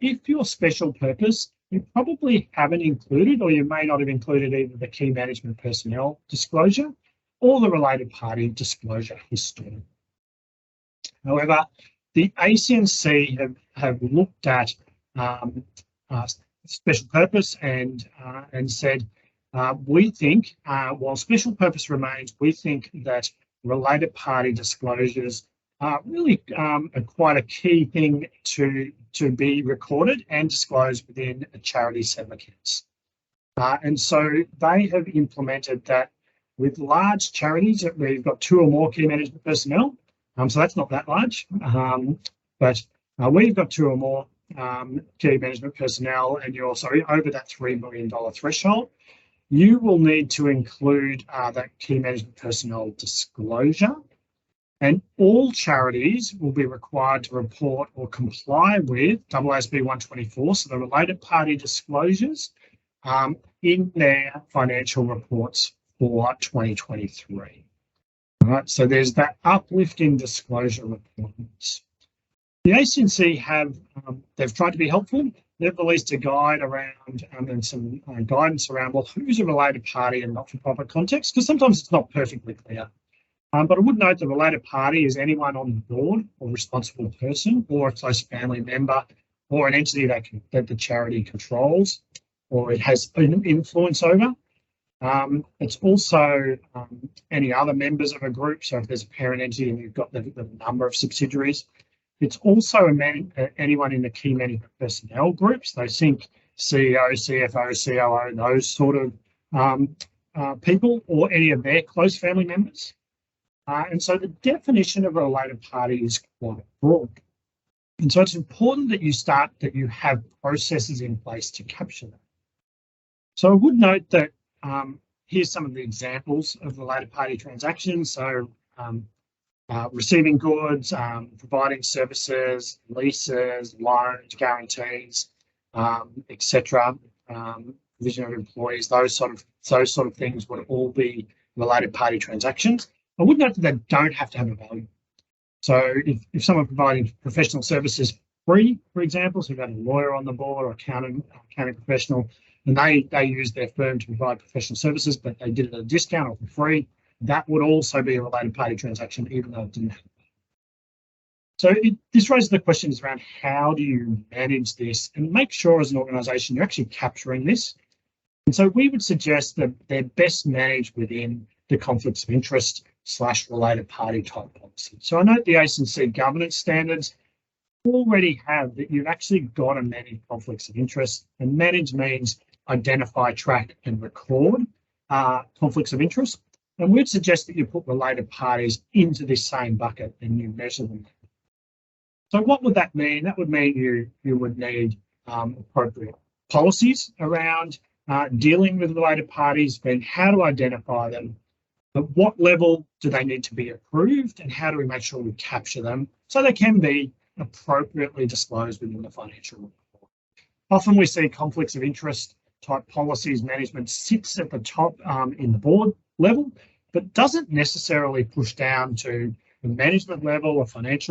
If you're special purpose, you probably haven't included, or you may not have included either the key management personnel disclosure or the related party disclosure history. However, the ACNC have looked at special purpose and said, we think, while special purpose remains, we think that related party disclosures are really quite a key thing to be recorded and disclosed within a charity set of accounts. And so they have implemented that with large charities where you've got 2 or more key management personnel. So that's not that large, but we've got 2 or more key management personnel and you're over that $3 million threshold, you will need to include that key management personnel disclosure. And all charities will be required to report or comply with AASB 124, so the related party disclosures, in their financial reports for 2023. All right, so there's that uplift in disclosure requirements. The ACNC they've tried to be helpful. They've released a guide around and some guidance around, well, who's a related party in not-for-profit context, because sometimes it's not perfectly clear. But I would note the related party is anyone on the board or responsible person or a close family member or an entity that the charity controls or it has an influence over. It's also any other members of a group. So if there's a parent entity and you've got the number of subsidiaries, it's also anyone in the key management personnel groups. They think CEO, CFO, COO, those sort of people or any of their close family members. And so the definition of a related party is quite broad. And so it's important that you have processes in place to capture that. So I would note that here's some of the examples of related party transactions. So receiving goods, providing services, leases, loans, guarantees, etc. Provision of employees, those sort of things would all be related party transactions. I would note that they don't have to have a value. So if someone providing professional services free, for example, so you've got a lawyer on the board or accounting professional, and they use their firm to provide professional services, but they did it at a discount or for free, that would also be a related party transaction, even though it didn't have a value. So this raises the questions around how do you manage this and make sure as an organisation you're actually capturing this. And so we would suggest that they're best managed within the conflicts of interest / related party type policy. So I note the ACNC governance standards already have that you've actually got to manage conflicts of interest, and manage means identify, track and record conflicts of interest. And we'd suggest that you put related parties into this same bucket and you measure them. So what would that mean? That would mean you would need appropriate policies around dealing with related parties, then how to identify them. At what level do they need to be approved, and how do we make sure we capture them so they can be appropriately disclosed within the financial report? Often we see conflicts of interest type policies management sits at the top in the board level, but doesn't necessarily push down to the management level or finance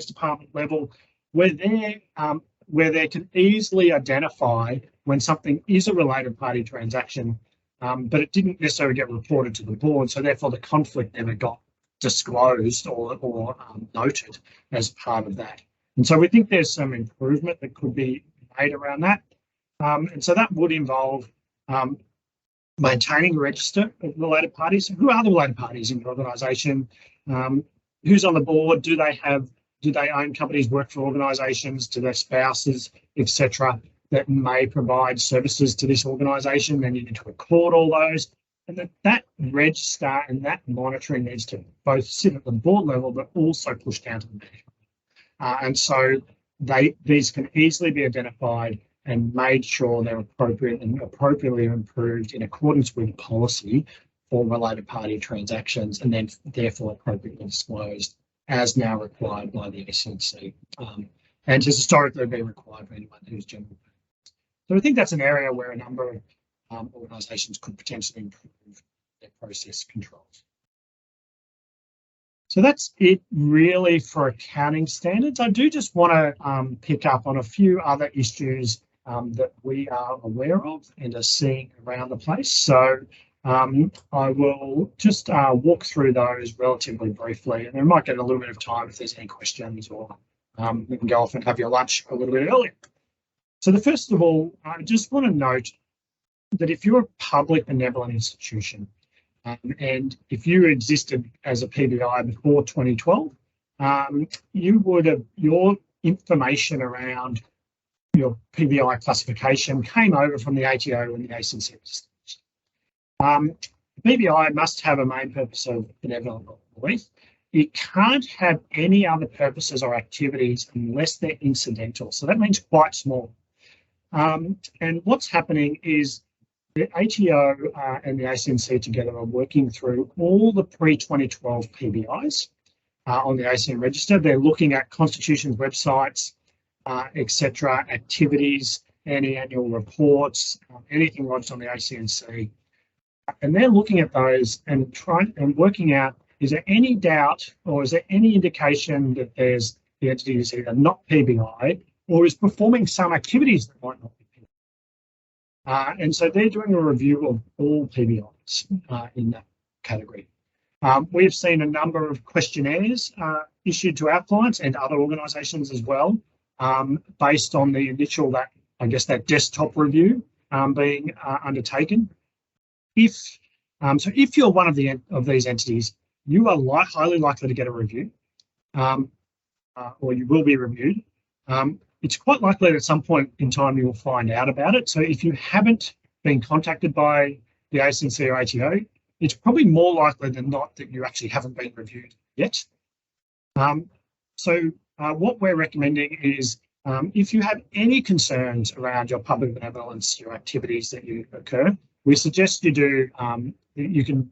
department level, where they can easily identify when something is a related party transaction, but it didn't necessarily get reported to the board, so therefore the conflict never got disclosed or noted as part of that. And so we think there's some improvement that could be made around that. And so that would involve maintaining a register of related parties. Who are the related parties in your organisation? Who's on the board? Do they own companies, work for organisations? Do their spouses, etc., that may provide services to this organisation? Then you need to record all those. And that register and that monitoring needs to both sit at the board level, but also push down to the management. And so these can easily be identified and made sure they're appropriate and appropriately improved in accordance with policy for related party transactions, and then therefore appropriately disclosed as now required by the ACNC, and has historically been required for anyone who's general. So I think that's an area where a number of organisations could potentially improve their process controls. So that's it really for accounting standards. I do just want to pick up on a few other issues that we are aware of and are seeing around the place. So I will just walk through those relatively briefly, and we might get a little bit of time if there's any questions, or we can go off and have your lunch a little bit earlier. So the first of all, I just want to note that if you're a public benevolent institution, and if you existed as a PBI before 2012, you would have, your information around your PBI classification came over from the ATO and the ACNC. PBI must have a main purpose of benevolent relief. It can't have any other purposes or activities unless they're incidental. So that means quite small. And what's happening is the ATO and the ACNC together are working through all the pre-2012 PBIs on the ACN register. They're looking at constitutions, websites, etc., activities, any annual reports, anything lodged on the ACNC. And they're looking at those and working out, is there any doubt or is there any indication that the entity is either not PBI or is performing some activities that might not be PBI. And so they're doing a review of all PBIs in that category. We've seen a number of questionnaires issued to our clients and other organisations as well, based on the initial, that desktop review being undertaken. If you're one of these entities, you are highly likely to get a review, or you will be reviewed. It's quite likely that at some point in time you will find out about it. So if you haven't been contacted by the ACNC or ATO, it's probably more likely than not that you actually haven't been reviewed yet. What we're recommending is, if you have any concerns around your public benevolence, your activities that you occur, we suggest you do, you can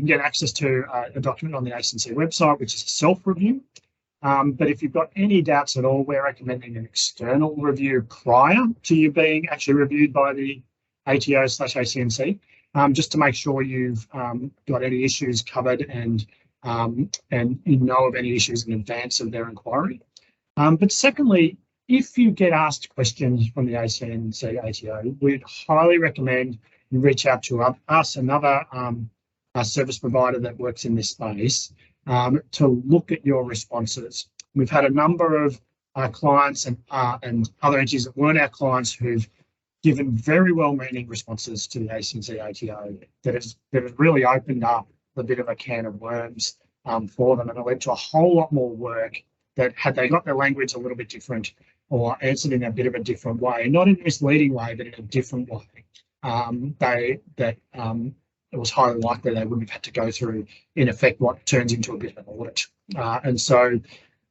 get access to a document on the ACNC website, which is a self-review. But if you've got any doubts at all, we're recommending an external review prior to you being actually reviewed by the ATO/ACNC, just to make sure you've got any issues covered and you know of any issues in advance of their inquiry. But secondly, if you get asked questions from the ACNC, ATO, we'd highly recommend you reach out to us, another service provider that works in this space, to look at your responses. We've had a number of clients and other entities that weren't our clients who've given very well-meaning responses to the ACNC, ATO that has really opened up a bit of a can of worms for them, and it led to a whole lot more work that, had they got their language a little bit different or answered in a bit of a different way, not in a misleading way, but in a different way, it was highly likely they wouldn't have had to go through, in effect, what turns into a bit of an audit. And so,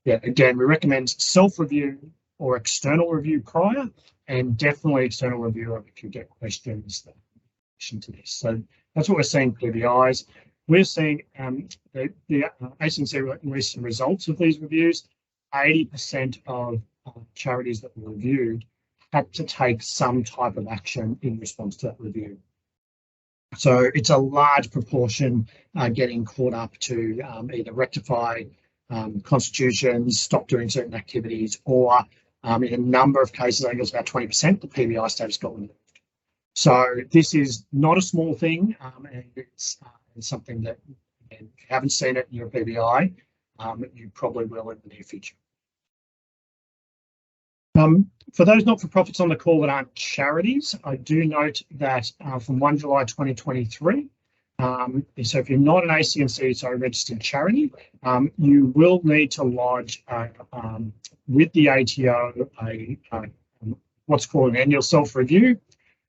yeah, again, we recommend self-review or external review prior, and definitely external review if you get questions in relation to this. So that's what we're seeing for PBIs. We're seeing the ACNC recent results of these reviews. 80% of charities that were reviewed had to take some type of action in response to that review. So it's a large proportion getting caught up to either rectify constitutions, stop doing certain activities, or in a number of cases, I think it was about 20%, the PBI status got removed. So this is not a small thing, and it's something that And if you haven't seen it in your PBI, you probably will in the near future. For those not-for-profits on the call that aren't charities, I do note that from 1 July 2023, so if you're not an ACNC, so a registered charity, you will need to lodge with the ATO what's called an annual self-review.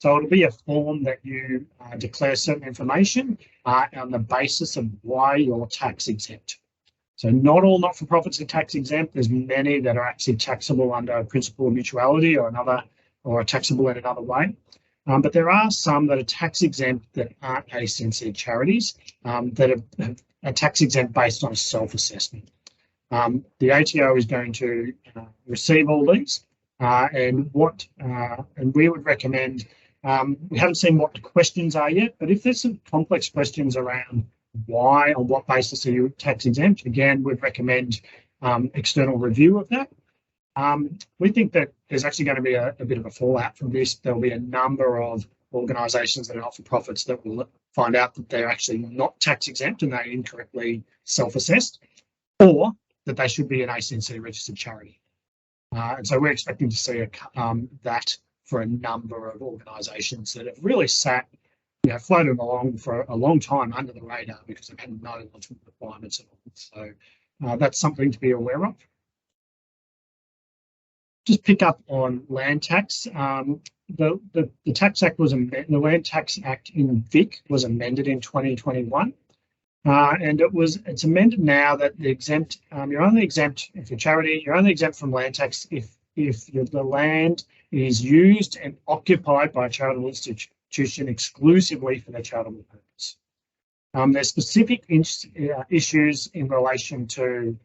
So it'll be a form that you declare certain information on the basis of why you're tax exempt. So not all not-for-profits are tax exempt. There's many that are actually taxable under a principle of mutuality or are taxable in another way. But there are some that are tax exempt that aren't ACNC charities that are tax exempt based on a self-assessment. The ATO is going to receive all these, and we would recommend. We haven't seen what the questions are yet, but if there's some complex questions around why, on what basis are you tax exempt, again, we'd recommend external review of that. We think that there's actually going to be a bit of a fallout from this. There'll be a number of organisations that are not-for-profits that will find out that they're actually not tax exempt and they incorrectly self-assessed, or that they should be an ACNC registered charity. And so we're expecting to see that for a number of organisations that have really sat, floated along for a long time under the radar because they've had no lodgement requirements at all. So that's something to be aware of. Just pick up on land tax. The Tax Act was amended. The Land Tax Act in Vic was amended in 2021, and it's amended now that you're only exempt if you're charity. You're only exempt from land tax if the land is used and occupied by a charitable institution exclusively for their charitable purpose. There's specific issues in relation to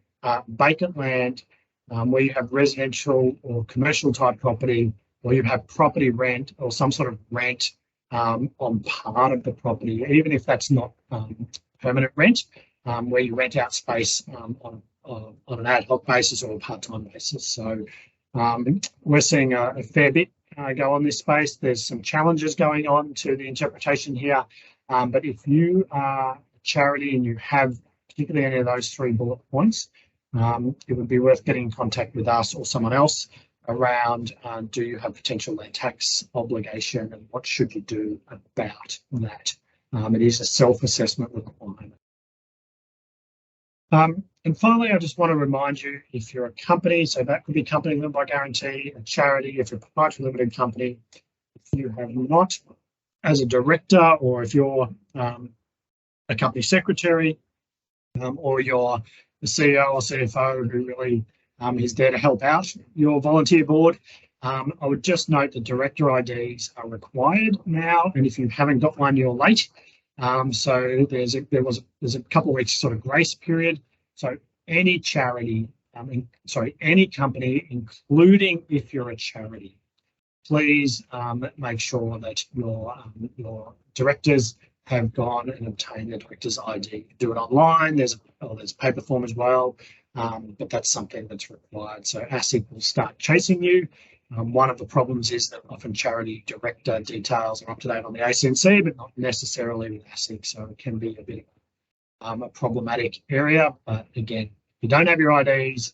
vacant land, where you have residential or commercial type property, or you have property rent or some sort of rent on part of the property, even if that's not permanent rent, where you rent out space on an ad hoc basis or a part-time basis. So we're seeing a fair bit go on this space. There's some challenges going on to the interpretation here, but if you are a charity and you have particularly any of those 3 bullet points, it would be worth getting in contact with us or someone else around do you have potential land tax obligation and what should you do about that. It is a self-assessment requirement. And finally, I just want to remind you, if you're a company, so that could be company limited by guarantee, a charity, if you're a proprietary limited company, if you have not, as a director, or if you're a company secretary, or you're the CEO or CFO who really is there to help out your volunteer board, I would just note that director IDs are required now, and if you haven't got one, you're late. So there's a couple of weeks sort of grace period. So any charity, any company, including if you're a charity, please make sure that your directors have gone and obtained their director's ID. Do it online. There's a paper form as well, but that's something that's required. So ASIC will start chasing you. One of the problems is that often charity director details are up to date on the ACNC, but not necessarily with ASIC. So it can be a bit of a problematic area. But again, if you don't have your IDs,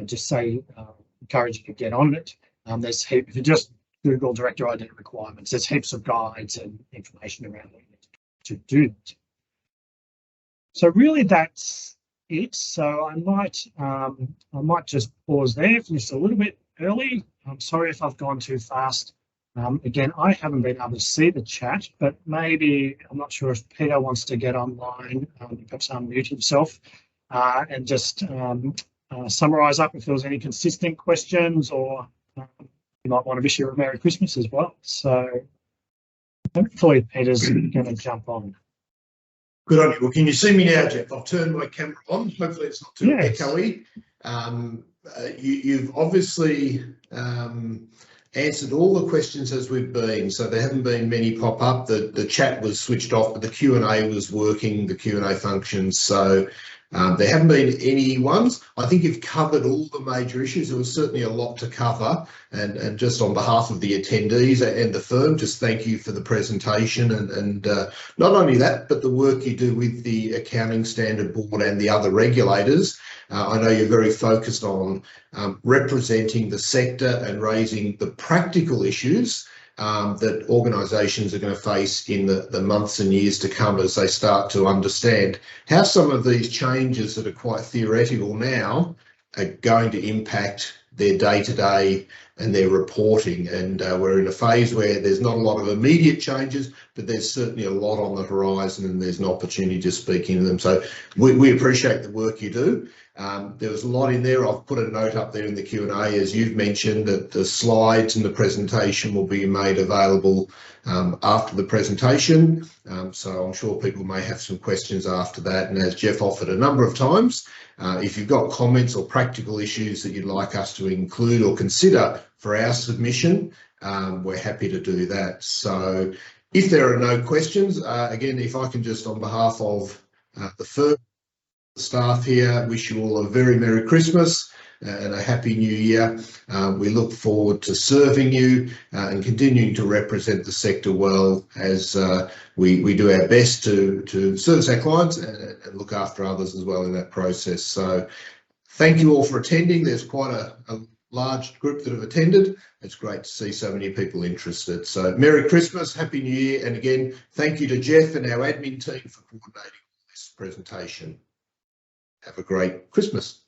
just encourage you to get on it. If you just Google director ID requirements, there's heaps of guides and information around it to do that. So really that's it. So I might just pause there, finish a little bit early. I'm sorry if I've gone too fast. Again, I haven't been able to see the chat, but maybe, I'm not sure if Peter wants to get online, perhaps unmute himself and just summarise up if there was any consistent questions, or you might want to wish you a Merry Christmas as well. So hopefully Peter's going to jump on. Good on you. Well, can you see me now, Jeff? I've turned my camera on. Hopefully it's not too echoey. You've obviously answered all the questions as we've been, so there haven't been many pop up. The chat was switched off, but the Q&A was working, the Q&A functions. So There haven't been any ones. I think you've covered all the major issues. There was certainly a lot to cover, and just on behalf of the attendees and the firm, just thank you for the presentation, and not only that, but the work you do with the Accounting Standard Board and the other regulators. I know you're very focused on representing the sector and raising the practical issues that organisations are going to face in the months and years to come as they start to understand how some of these changes that are quite theoretical now are going to impact their day-to-day and their reporting. And we're in a phase where there's not a lot of immediate changes, but there's certainly a lot on the horizon, and there's an opportunity to speak into them. So we appreciate the work you do. There was a lot in there. I've put a note up there in the Q&A, as you've mentioned, that the slides and the presentation will be made available after the presentation. So I'm sure people may have some questions after that. And as Jeff offered a number of times, if you've got comments or practical issues that you'd like us to include or consider for our submission, we're happy to do that. So if there are no questions, again, if I can just on behalf of the firm, the staff here, wish you all a very Merry Christmas and a Happy New Year. We look forward to serving you and continuing to represent the sector well as we do our best to service our clients and look after others as well in that process. So thank you all for attending. There's quite a large group that have attended. It's great to see so many people interested. So Merry Christmas, Happy New Year, and again, thank you to Jeff and our admin team for coordinating this presentation. Have a great Christmas.